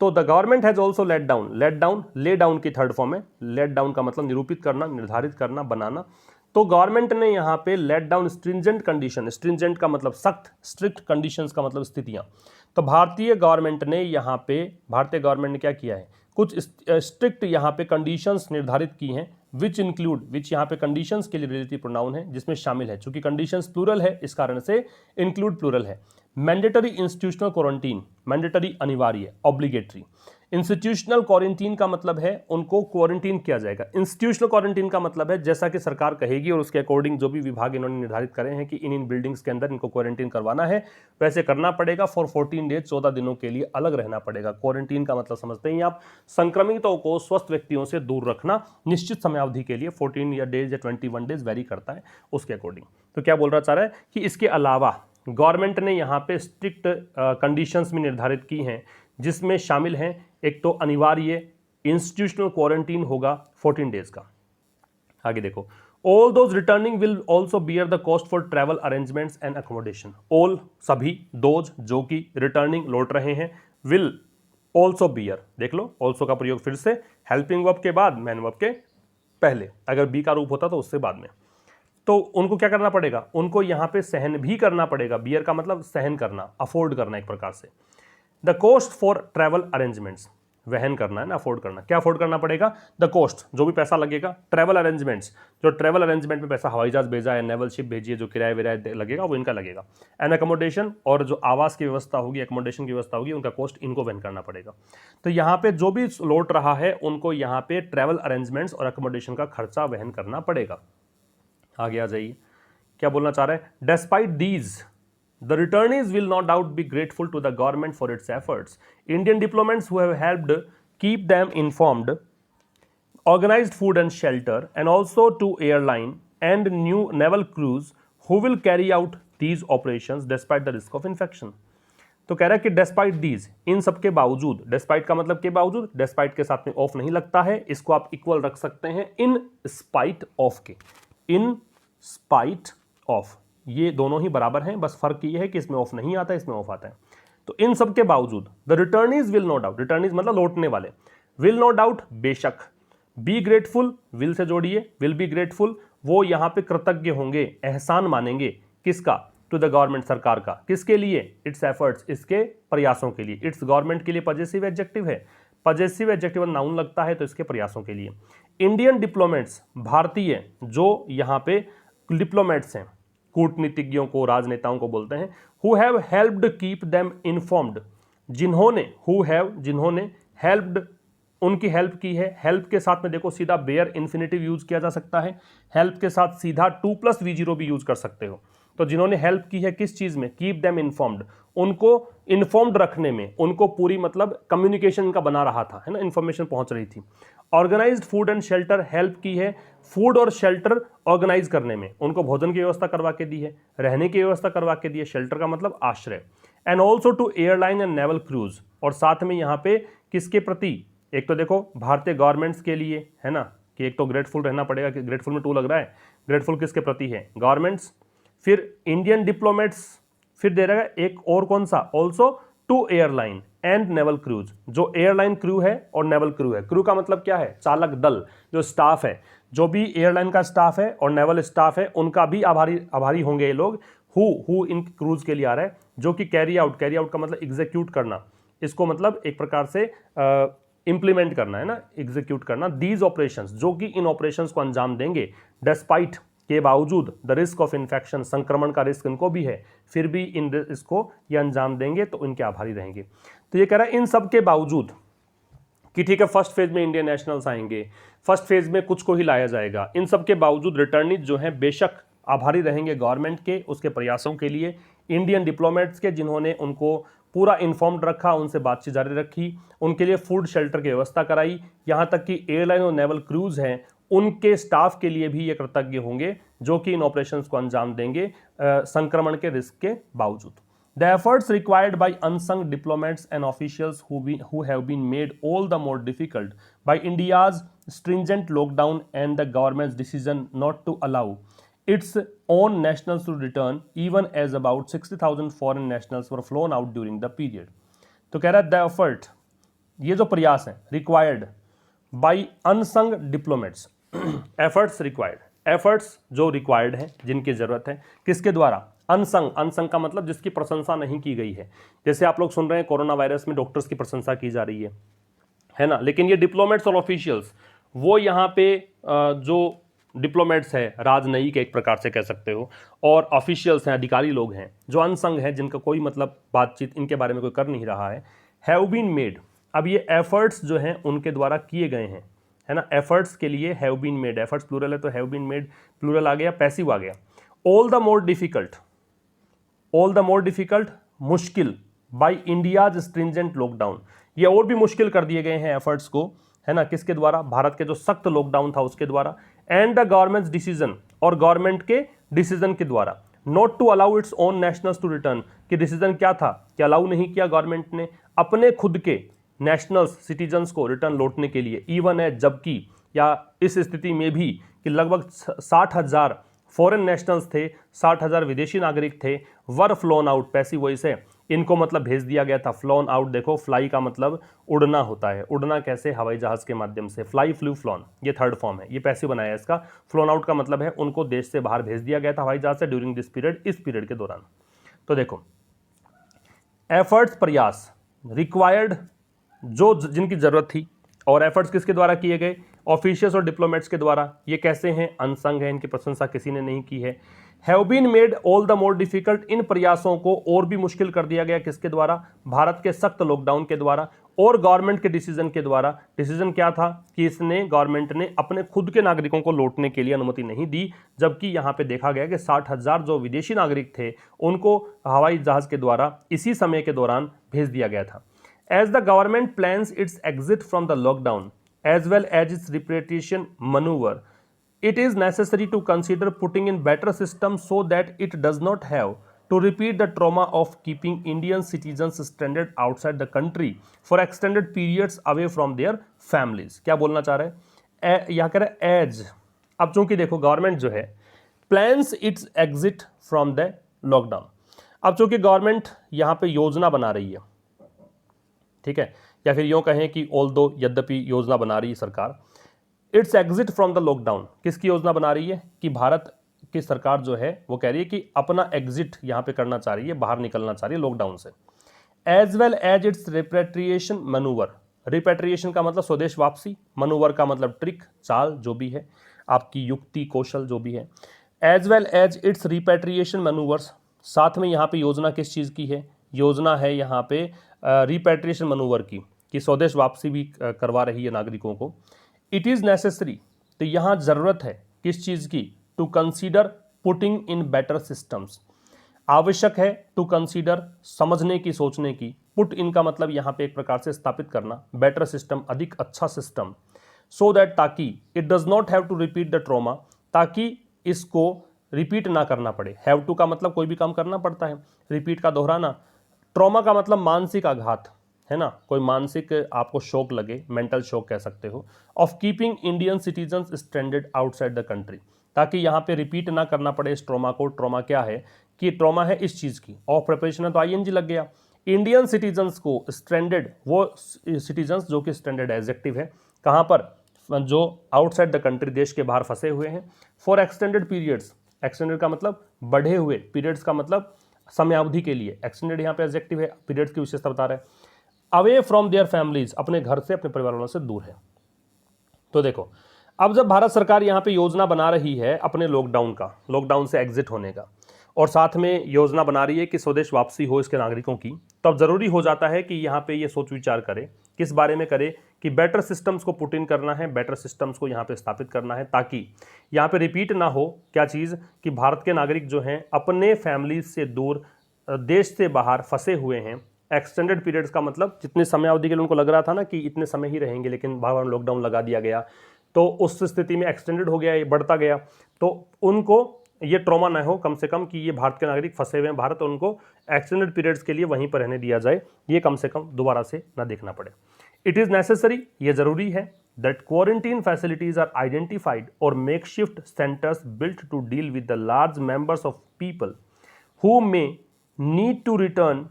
तो the government has also laid down, lay down की थर्ड फॉर्म है। लेट डाउन का मतलब निरूपित करना, निर्धारित करना, बनाना। तो गवर्नमेंट ने यहाँ पे laid down stringent condition, stringent का मतलब सख्त, स्ट्रिक्ट कंडीशंस का मतलब स्थितियां। तो भारतीय गवर्नमेंट ने क्या किया है? कुछ स्ट्रिक्ट यहाँ पे कंडीशंस निर्धारित की हैं, विच इंक्लूड, विच यहाँ पे कंडीशंस के लिए रिलेटिव प्रोनाउन है, जिसमें शामिल है, चूंकि कंडीशंस प्लूरल है इस कारण से इंक्लूड प्लूरल है। मैंडेटरी इंस्टीट्यूशनल क्वारंटीन, मैंडेटरी अनिवार्य, ऑब्लिगेटरी। इंस्टीट्यूशनल क्वारंटीन का मतलब है उनको क्वारंटीन किया जाएगा। इंस्टीट्यूशनल क्वारंटीन का मतलब है जैसा कि सरकार कहेगी और उसके अकॉर्डिंग जो भी विभाग इन्होंने निर्धारित करे हैं कि इन बिल्डिंग्स के अंदर इनको क्वारंटीन करवाना है, वैसे करना पड़ेगा। फॉर 14 डेज, 14 दिनों के लिए अलग रहना पड़ेगा। क्वारंटीन का मतलब समझते हैं आप, संक्रमितों को स्वस्थ व्यक्तियों से दूर रखना निश्चित समयावधि के लिए। 14 डेज या 21 डेज वेरी करता है उसके अकॉर्डिंग। तो क्या बोल रहा चाह रहा है कि इसके अलावा गवर्नमेंट ने यहाँ पे स्ट्रिक्ट कंडीशंस भी निर्धारित की हैं, जिसमें शामिल हैं, एक तो अनिवार्य इंस्टीट्यूशनल क्वारंटीन होगा 14 डेज का। आगे देखो, all those returning will also bear the cost for travel arrangements and accommodation. All, सभी, दोज, जो कि रिटर्निंग, लौट रहे हैं, विल ऑल्सो बियर, देख लो ऑल्सो का प्रयोग फिर से हेल्पिंग वर्ब के बाद, मैन वर्ब के पहले, अगर बी का रूप होता तो उससे बाद में। तो उनको क्या करना पड़ेगा? उनको यहाँ पे सहन भी करना पड़ेगा। बियर का मतलब सहन करना, अफोर्ड करना एक प्रकार से। The cost for travel arrangements वहन करना है ना, अफोर्ड करना। क्या अफोर्ड करना पड़ेगा? द कॉस्ट, जो भी पैसा लगेगा। ट्रैवल अरेंजमेंट्स, जो ट्रैवल अरेंजमेंट में पैसा हवाई जहाज भेजा है, नेवल शिप भेजी है, जो किराया विराया लगेगा वो इनका लगेगा। एंड अकोमोडेशन, और जो आवास की व्यवस्था होगी, अकोमोडेशन की व्यवस्था होगी, उनका कॉस्ट इनको वहन करना पड़ेगा। तो यहाँ पे जो भी लौट रहा है उनको यहाँ पे ट्रैवल अरेंजमेंट्स और अकोमोडेशन का खर्चा वहन करना पड़ेगा। आगे आ जाइए, क्या बोलना चाह रहे हैं? Despite these the returnees will no doubt be grateful to the government for its efforts. Indian diplomats who have helped keep them informed, organized food and shelter, and also to airline and new naval crews who will carry out these operations despite the risk of infection. तो कह रहा है कि despite these, इन सब के बावजूद, despite का मतलब के बावजूद, despite के साथ में ऑफ नहीं लगता है, इसको आप इक्वल रख सकते हैं in spite of के, in spite of, ये दोनों ही बराबर हैं, बस फर्क ये है कि इसमें ऑफ नहीं आता है, इसमें ऑफ आता है। तो इन सब के बावजूद the returnees will no doubt, returnees मतलब लौटने वाले, विल नो डाउट बेशक, बी ग्रेटफुल, विल से जोड़िए, विल बी ग्रेटफुल, वो यहां पे कृतज्ञ होंगे, एहसान मानेंगे, किसका? टू द गवर्नमेंट, सरकार का। किसके लिए? इट्स एफर्ट्स, इसके प्रयासों के लिए। इट्स गवर्नमेंट के लिए पजेसिव एडजेक्टिव है, पजेसिव एडजेक्टिव नाउन लगता है तो इसके प्रयासों के लिए। इंडियन डिप्लोमेट्स, भारतीय जो यहाँ पे डिप्लोमेट्स हैं, कूटनीतिज्ञों को, राजनेताओं को बोलते हैं, who have helped keep them informed, जिन्होंने, हु हैव, जिन्होंने, हेल्प्ड, उनकी हेल्प की है। हेल्प के साथ में देखो सीधा बेयर इन्फिनिटिव यूज किया जा सकता है, हेल्प के साथ सीधा 2+V0 भी यूज कर सकते हो। तो जिन्होंने हेल्प की है किस चीज में? कीप देम इन्फॉर्म्ड, उनको इन्फॉर्म्ड रखने में, उनको पूरी मतलब कम्युनिकेशन का बना रहा था, है ना, इन्फॉर्मेशन पहुंच रही थी। Organised food and shelter, help की है फूड और शेल्टर ऑर्गेनाइज करने में, उनको भोजन की व्यवस्था करवा के दी है, रहने की व्यवस्था करवा के दी है, शेल्टर का मतलब आश्रय। And also to airline and naval crews, और साथ में यहाँ पे किसके प्रति? एक तो देखो भारतीय गवर्नमेंट्स के लिए, है ना, कि एक तो ग्रेटफुल रहना पड़ेगा, कि ग्रेटफुल में टू लग रहा है, ग्रेटफुल किसके प्रति है? गवर्नमेंट्स। फिर इंडियन डिप्लोमेट्स, फिर दे रहा है एक और कौन सा? Also to airline and naval crews, जो एयरलाइन क्रू है और नेवल क्रू है। क्रू का मतलब क्या है? चालक दल, जो स्टाफ है, जो भी एयरलाइन का स्टाफ है और नेवल स्टाफ है, उनका भी आभारी होंगे ये लोग। हु इन क्रूज के लिए आ रहा है, जो कि कैरी आउट का मतलब एग्जीक्यूट करना, इसको मतलब एक प्रकार से इंप्लीमेंट करना, है ना, एग्जीक्यूट करना। दीज ऑपरेशंस, जो कि इन ऑपरेशंस को अंजाम देंगे, डेस्पाइट के बावजूद, द रिस्क ऑफ इन्फेक्शन, संक्रमण का रिस्क इनको भी है, फिर भी इसको ये अंजाम देंगे, तो इनके आभारी रहेंगे। तो ये कह रहा है इन सब के बावजूद कि ठीक है फर्स्ट फेज में इंडियन नेशनल्स आएंगे, फर्स्ट फेज में कुछ को ही लाया जाएगा, इन सब के बावजूद रिटर्नीज जो हैं बेशक आभारी रहेंगे गवर्नमेंट के, उसके प्रयासों के लिए, इंडियन डिप्लोमेट्स के, जिन्होंने उनको पूरा इन्फॉर्म्ड रखा, उनसे बातचीत जारी रखी, उनके लिए फूड शेल्टर की व्यवस्था कराई, यहाँ तक कि एयरलाइन और नेवल क्रूज हैं उनके स्टाफ के लिए भी ये कृतज्ञ होंगे, जो कि इन ऑपरेशंस को अंजाम देंगे संक्रमण के रिस्क के बावजूद। The efforts required by unsung diplomats and officials who have been made all the more difficult by India's stringent lockdown and the government's decision not to allow its own nationals to return, even as about 60,000 foreign nationals were flown out during the period. तो कह रहा है the effort, ये जो प्रयास है, required by unsung diplomats, efforts required, efforts जो required है, जिनकी जरूरत है, किसके द्वारा? अनसंग, अनसंग का मतलब जिसकी प्रशंसा नहीं की गई है। जैसे आप लोग सुन रहे हैं कोरोना वायरस में डॉक्टर्स की प्रशंसा की जा रही है ना, लेकिन ये डिप्लोमेट्स और ऑफिशियल्स, वो यहाँ पे जो डिप्लोमेट्स है, राजनयिक एक प्रकार से कह सकते हो, और ऑफिशियल्स हैं, अधिकारी लोग हैं, जो अनसंग है, जिनका कोई मतलब बातचीत इनके बारे में कोई कर नहीं रहा है, हैव बीन मेड। अब ये एफर्ट्स जो हैं उनके द्वारा किए गए हैं, है ना, एफर्ट्स के लिए have been made, efforts plural है तो हैव बीन मेड प्लूरल आ गया, पैसिव आ गया। All the more difficult, all the more difficult, मुश्किल, बाई इंडियाज स्ट्रिंजेंट लॉकडाउन, ये और भी मुश्किल कर दिए गए हैं एफर्ट्स को, है ना, किसके द्वारा? भारत के जो सख्त लॉकडाउन था उसके द्वारा। एंड द गवर्नमेंट्स डिसीजन, और गवर्नमेंट के डिसीजन के द्वारा, not to allow its own nationals to return, कि डिसीजन क्या था कि अलाउ नहीं किया गवर्नमेंट ने अपने खुद के नेशनल्स, सिटीजन्स को रिटर्न लौटने के लिए, इवन है जबकि, या इस स्थिति में भी कि लगभग 60,000 फॉरेन नेशनल्स थे, 60,000 विदेशी नागरिक थे, वर फ्लोन आउट, पैसिव वॉइस है, इनको मतलब भेज दिया गया था। फ्लोन आउट देखो, फ्लाई का मतलब उड़ना होता है, उड़ना कैसे? हवाई जहाज के माध्यम से, फ्लाई, फ्लू, फ्लोन, ये थर्ड फॉर्म है, ये पैसिव बनाया है इसका। फ्लोन आउट का मतलब है उनको देश से बाहर भेज दिया गया था हवाई जहाज से ड्यूरिंग दिस पीरियड, इस पीरियड के दौरान। तो देखो एफर्ट्स, प्रयास, रिक्वायर्ड जिनकी ज़रूरत थी, और एफर्ट्स किसके द्वारा किए गए? ऑफिशियल्स और डिप्लोमेट्स के द्वारा। ये कैसे हैं? अनसंग है, इनकी प्रशंसा किसी ने नहीं की है। Have been made all the more difficult, इन प्रयासों को और भी मुश्किल कर दिया गया किसके द्वारा? भारत के सख्त लॉकडाउन के द्वारा और गवर्नमेंट के डिसीजन के द्वारा। डिसीजन क्या था कि इसने, गवर्नमेंट ने अपने खुद के नागरिकों को लौटने के लिए अनुमति नहीं दी, जबकि यहां पे देखा गया कि 60,000 जो विदेशी नागरिक थे उनको हवाई जहाज के द्वारा इसी समय के दौरान भेज दिया गया था। As the government plans its exit from the lockdown as well as its repatriation maneuver, it is necessary to consider putting in better systems so that it does not have to repeat the trauma of keeping Indian citizens stranded outside the country for extended periods away from their families. क्या बोलना चाह रहे हैं? यहाँ कह रहे हैं as, अब चूंकि देखो गवर्नमेंट जो है plans it's exit from the lockdown, अब चूंकि गवर्नमेंट यहाँ पे योजना बना रही है, ठीक है, या फिर यूँ कहें कि ऑल्दो, यद्यपि योजना बना रही है सरकार, it's exit from the lockdown, किसकी योजना बना रही है? कि भारत की सरकार जो है वो कह रही है कि अपना एग्जिट यहाँ पे करना चाह रही है, बाहर निकलना चाह रही है लॉकडाउन से। As well as its repatriation manoeuvre, repatriation का मतलब स्वदेश वापसी, मनूवर का मतलब ट्रिक, चाल, जो भी है आपकी युक्ति कौशल जो भी है। As well as its repatriation manoeuvres, साथ में यहाँ पे योजना किस चीज़ की है? योजना है यहाँ पे रिपेट्रिएशन मनूवर की, कि स्वदेश वापसी भी करवा रही है नागरिकों को। इट इज़ नेसेसरी, तो यहाँ ज़रूरत है किस चीज़ की? To consider putting in better systems, आवश्यक है टू कंसीडर, समझने की, सोचने की। पुट इन का मतलब यहाँ पे एक प्रकार से स्थापित करना, बेटर सिस्टम, अधिक अच्छा सिस्टम, सो दैट, ताकि it does not have to repeat the trauma, ताकि इसको रिपीट ना करना पड़े। हैव टू का मतलब कोई भी काम करना पड़ता है, रिपीट का दोहराना। ट्रॉमा का मतलब मानसिक आघात, है ना, कोई मानसिक आपको शौक लगे, मेंटल शौक कह सकते हो। Of keeping Indian citizens stranded outside the country, ताकि यहाँ पे रिपीट ना करना पड़े इस ट्रॉमा को। ट्रॉमा क्या है? कि ट्रॉमा है इस चीज़ की, ऑफ प्रिपरेशन है तो आईएनजी लग गया। इंडियन सिटीजन्स को स्ट्रैंडेड, वो सिटीजन्स जो कि स्ट्रैंडेड एडजेक्टिव है, कहाँ पर? जो आउटसाइड द कंट्री, देश के बाहर फंसे हुए हैं। फॉर एक्सटेंडेड पीरियड्स, एक्सटेंडेड का मतलब बढ़े हुए, पीरियड्स का मतलब समयावधि के लिए, एक्सटेंडेड यहाँ पे एडजेक्टिव है, पीरियड्स की विशेषता बता रहा है। अवे फ्रॉम देयर फैमिलीज, अपने घर से, अपने परिवार वालों से दूर है। तो देखो, अब जब भारत सरकार यहाँ पे योजना बना रही है अपने लॉकडाउन से एग्जिट होने का, और साथ में योजना बना रही है कि स्वदेश वापसी हो इसके नागरिकों की, तो अब जरूरी हो जाता है कि यहाँ पे ये सोच विचार करे, किस बारे में करे? कि बेटर सिस्टम्स को पुट इन करना है, बेटर सिस्टम्स को यहाँ पे स्थापित करना है, ताकि यहाँ पे रिपीट ना हो क्या चीज़? कि भारत के नागरिक जो हैं अपने फैमिली से दूर, देश से बाहर फंसे हुए हैं। एक्सटेंडेड पीरियड्स का मतलब जितने समय अवधि के लिए उनको लग रहा था ना कि इतने समय ही रहेंगे, लेकिन बाहर लॉकडाउन लगा दिया गया, तो उस स्थिति में एक्सटेंडेड हो गया, ये बढ़ता गया, तो उनको ये ट्रॉमा ना हो कम से कम, कि ये भारत के नागरिक फंसे हुए हैं भारत, उनको एक्सटेंडेड पीरियड्स के लिए वहीं पर रहने दिया जाए, ये कम से कम दोबारा से ना देखना पड़े। इट इज़ नेसेसरी, ये ज़रूरी है, that quarantine facilities are identified और makeshift centres built to deal with the large members of people who may need to return.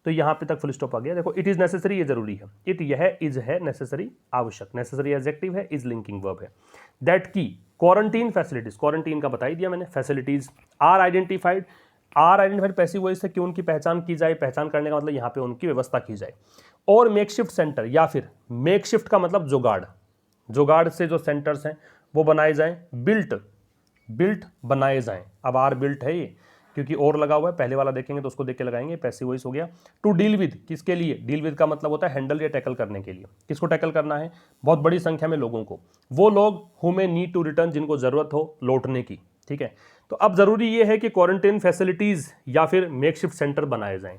तो यहाँ पे तक फुल स्टॉप आ गया। देखो, इट इज़ नेसेसरी, ये जरूरी है, इट यह इज है, नेसेसरी आवश्यक, नेसेसरी एडजेक्टिव है, इज लिंकिंग वर्ब है। दैट की क्वारंटीन फैसिलिटीज, क्वारंटीन का बता ही दिया मैंने, facilities are identified, passive voice से कि उनकी पहचान की जाए, पहचान करने का मतलब यहाँ पे उनकी व्यवस्था की जाए। और मेकशिफ्ट सेंटर, या फिर मेकशिफ्ट का मतलब जुगाड़, जुगाड़ से जो सेंटर्स हैं वो बनाए जाएं, बिल्ट बनाए जाएं। अब आर बिल्ट है ये, क्योंकि और लगा हुआ है, पहले वाला देखेंगे तो उसको देख के लगाएंगे, पैसिव वॉइस हो गया। टू डील विद, किसके लिए? डील विद का मतलब होता है हैंडल या टैकल करने के लिए। किसको टैकल करना है? बहुत बड़ी संख्या में लोगों को, वो लोग who may need to return, जिनको जरूरत हो लौटने की, ठीक है। तो अब जरूरी ये है कि क्वारंटाइन फैसिलिटीज या फिर मेकशिफ्ट सेंटर बनाए जाएं,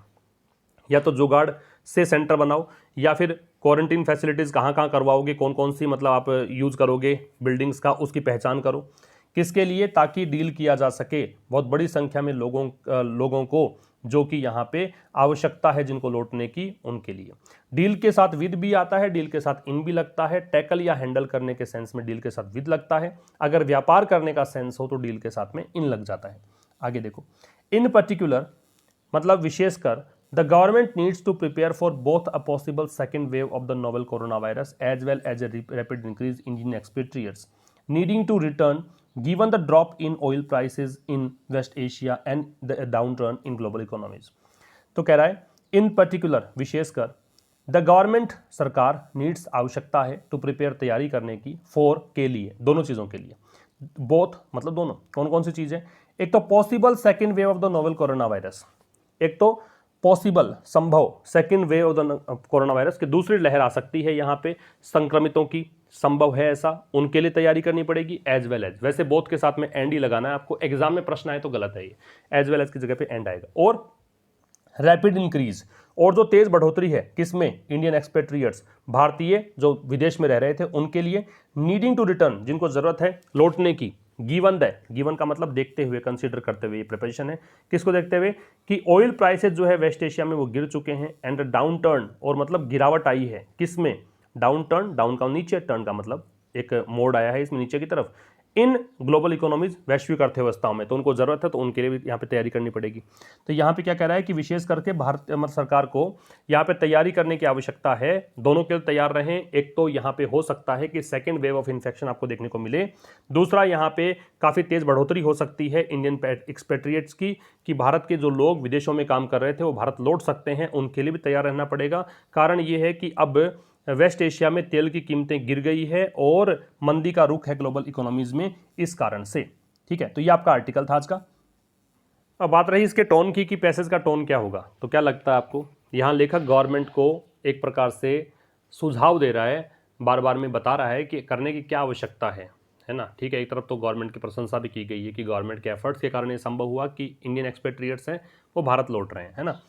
या तो जुगाड़ से सेंटर बनाओ, या फिर क्वारंटाइन फैसिलिटीज कहाँ कहाँ करवाओगे, कौन कौन सी मतलब आप यूज करोगे बिल्डिंग्स का, उसकी पहचान करो। किसके लिए? ताकि डील किया जा सके बहुत बड़ी संख्या में लोगों को जो कि यहाँ पे आवश्यकता है जिनको लौटने की, उनके लिए। डील के साथ विद भी आता है, डील के साथ इन भी लगता है। टैकल या हैंडल करने के सेंस में डील के साथ विद लगता है। अगर व्यापार करने का सेंस हो तो डील के साथ में इन लग जाता है। आगे देखो, इन पर्टिकुलर मतलब विशेषकर, the government needs to prepare for both a possible second wave of the novel corona virus as well as a rapid increase in expatriates needing to return given the drop in oil prices in West Asia and the downturn in global economies। तो कह रहा है इन particular, विशेषकर, the government सरकार needs आवश्यकता है to prepare तैयारी करने की फॉर के लिए दोनों चीज़ों के लिए बोथ मतलब दोनों कौन कौन सी चीज़ें एक तो possible second wave of the novel corona virus एक तो पॉसिबल संभव second wave of the corona virus की दूसरी लहर आ सकती है यहाँ पे संक्रमितों की संभव है ऐसा उनके लिए तैयारी करनी पड़ेगी एज वेल एज वैसे बोथ के साथ में एंड ही लगाना है आपको एग्जाम में प्रश्न आए तो गलत है ये एज वेल एज की जगह पे एंड आएगा और रैपिड इंक्रीज और जो तेज बढ़ोतरी है किसमें इंडियन एक्सपेट्रियट्स भारतीय जो विदेश में रह रहे थे उनके लिए नीडिंग टू रिटर्न जिनको जरूरत है लौटने की गिवन का मतलब देखते हुए कंसीडर करते हुए ये प्रिपोजिशन है किसको देखते हुए कि ऑयल प्राइसेस जो है वेस्ट एशिया में वो गिर चुके हैं एंड डाउन टर्न और मतलब गिरावट आई है किसमें डाउन टर्न डाउन का नीचे टर्न का मतलब एक मोड आया है इसमें नीचे की तरफ इन ग्लोबल इकोनॉमीज वैश्विक अर्थव्यवस्थाओं में तो उनको जरूरत है तो उनके लिए भी यहाँ पे तैयारी करनी पड़ेगी तो यहाँ पे क्या कह रहा है कि विशेष करके भारत सरकार को यहाँ पे तैयारी करने की आवश्यकता है दोनों के लिए तैयार रहें एक तो यहाँ पे हो सकता है कि सेकेंड वेव ऑफ इन्फेक्शन आपको देखने को मिले दूसरा यहाँ पे काफ़ी तेज बढ़ोतरी हो सकती है इंडियन एक्सपेट्रिएट्स की कि भारत के जो लोग विदेशों में काम कर रहे थे वो भारत लौट सकते हैं उनके लिए भी तैयार रहना पड़ेगा कारण ये है कि अब वेस्ट एशिया में तेल की कीमतें गिर गई है और मंदी का रुख है ग्लोबल इकोनॉमीज में इस कारण से ठीक है तो ये आपका आर्टिकल था आज का अब बात रही इसके टोन की कि पैसेज का टोन क्या होगा तो क्या लगता है आपको यहाँ लेखक गवर्नमेंट को एक प्रकार से सुझाव दे रहा है बार बार में बता रहा है कि करने की क्या आवश्यकता है ना ठीक है एक तरफ तो गवर्नमेंट की प्रशंसा भी की गई है कि गवर्नमेंट के एफर्ट्स के कारण ये संभव हुआ कि इंडियन एक्सपेट्रिएट्स हैं वो भारत लौट रहे हैं है ना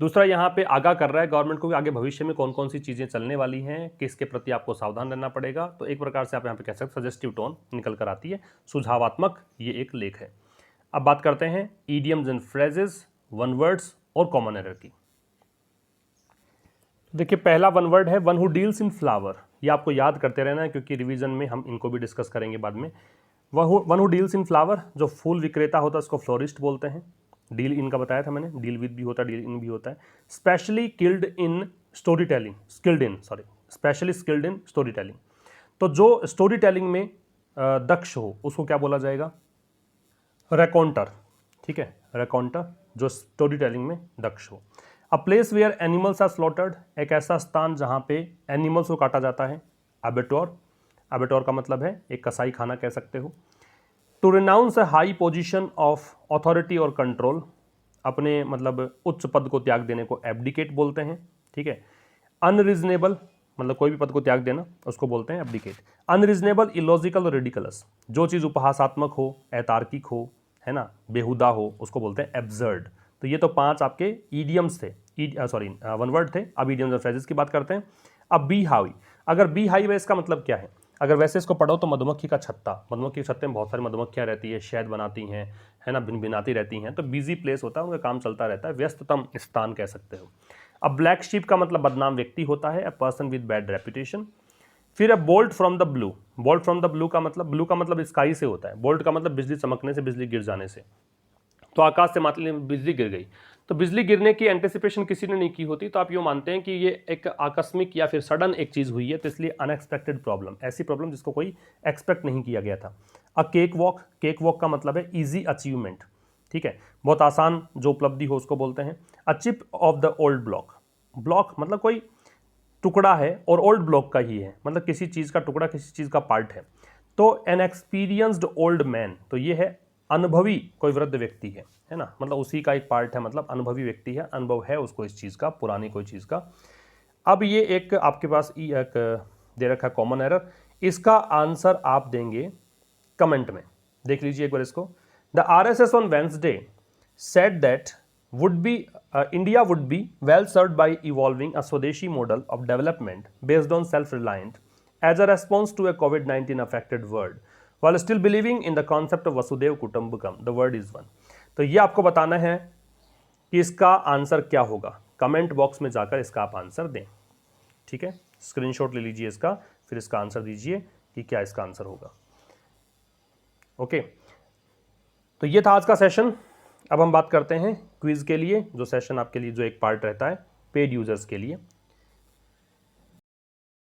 दूसरा यहाँ पे आगाह कर रहा है गवर्नमेंट को कि आगे भविष्य में कौन कौन सी चीज़ें चलने वाली हैं किसके प्रति आपको सावधान रहना पड़ेगा तो एक प्रकार से आप यहाँ पे कह सकते सजेस्टिव टोन निकल कर आती है सुझावात्मक ये एक लेख है अब बात करते हैं idioms and phrases one words और कॉमन एरर की देखिए पहला वन वर्ड है one who deals in flower ये आपको याद करते रहना है क्योंकि रिवीजन में हम इनको भी डिस्कस करेंगे बाद में one who deals in flower जो फूल विक्रेता होता है उसको फ्लोरिस्ट बोलते हैं डील इन का बताया था मैंने डील विद भी होता है डील इन भी होता है specially skilled in story telling तो जो स्टोरी टेलिंग में दक्ष हो उसको क्या बोला जाएगा रैकॉन्टर ठीक है रैकॉन्टर जो स्टोरी टेलिंग में दक्ष हो a place where animals are slaughtered एक ऐसा स्थान जहाँ पे एनिमल्स को काटा जाता है अबेटोर का मतलब है एक कसाई खाना कह सकते हो to renounce a high position of authority और कंट्रोल अपने मतलब उच्च पद को त्याग देने को एब्डिकेट बोलते हैं ठीक है अनरीजनेबल मतलब कोई भी पद को त्याग देना उसको बोलते हैं एब्डिकेट अनरीजनेबल इलॉजिकल और रेडिकलस जो चीज़ उपहासात्मक हो अतार्किक हो है ना बेहुदा हो उसको बोलते हैं एब्सर्ड तो ये तो 5 आपके ईडियम्स थे वन वर्ड थे अब ईडियम्स और फ्रेजेस की बात करते हैं अब बी हाई अगर बी हाई वे इसका मतलब क्या है अगर वैसे इसको पढ़ो तो मधुमक्खी का छत्ता मधुमक्खी के छत्ते में बहुत सारी मधुमक्खियाँ रहती है शहद बनाती हैं है ना भिनभिनाती रहती हैं तो बिजी प्लेस होता है उनका काम चलता रहता है व्यस्ततम स्थान कह सकते हो अब ब्लैक शीप का मतलब बदनाम व्यक्ति होता है a person with bad reputation फिर बोल्ट फ्रॉम द ब्लू का मतलब स्काई से होता है बोल्ट का मतलब बिजली चमकने से बिजली गिर जाने से तो आकाश से मात्र बिजली गिर गई तो बिजली गिरने की एंटिसिपेशन किसी ने नहीं की होती तो आप यूँ मानते हैं कि ये एक आकस्मिक या फिर सडन एक चीज़ हुई है तो इसलिए अनएक्सपेक्टेड प्रॉब्लम ऐसी प्रॉब्लम जिसको कोई एक्सपेक्ट नहीं किया गया था अ केक वॉक का मतलब है ईजी अचीवमेंट ठीक है बहुत आसान जो उपलब्धि हो उसको बोलते हैं a chip off the old block मतलब कोई टुकड़ा है और ओल्ड ब्लॉक का ही है मतलब किसी चीज़ का टुकड़ा किसी चीज़ का पार्ट है तो एन एक्सपीरियंस्ड ओल्ड मैन तो ये है अनुभवी कोई वृद्ध व्यक्ति है ना मतलब उसी का एक पार्ट है मतलब अनुभवी व्यक्ति है अनुभव है उसको इस चीज़ का पुरानी कोई चीज़ का अब ये एक आपके पास एक दे रखा है कॉमन एरर इसका आंसर आप देंगे कमेंट में देख लीजिए एक बार इसको the RSS on Wednesday said that India would be well served by evolving a Swadeshi model of development based on self-reliant as a response to a COVID-19 affected world while still believing in the concept of Vasudev Kutumbakam. The word is one. तो ये आपको बताना है कि इसका answer क्या होगा comment box में जाकर इसका आप आंसर दें ठीक है स्क्रीनशॉट ले लीजिए इसका फिर इसका आंसर दीजिए कि क्या इसका आंसर होगा ओके तो ये था आज का सेशन अब हम बात करते हैं क्विज के लिए जो सेशन आपके लिए जो एक पार्ट रहता है पेड यूजर्स के लिए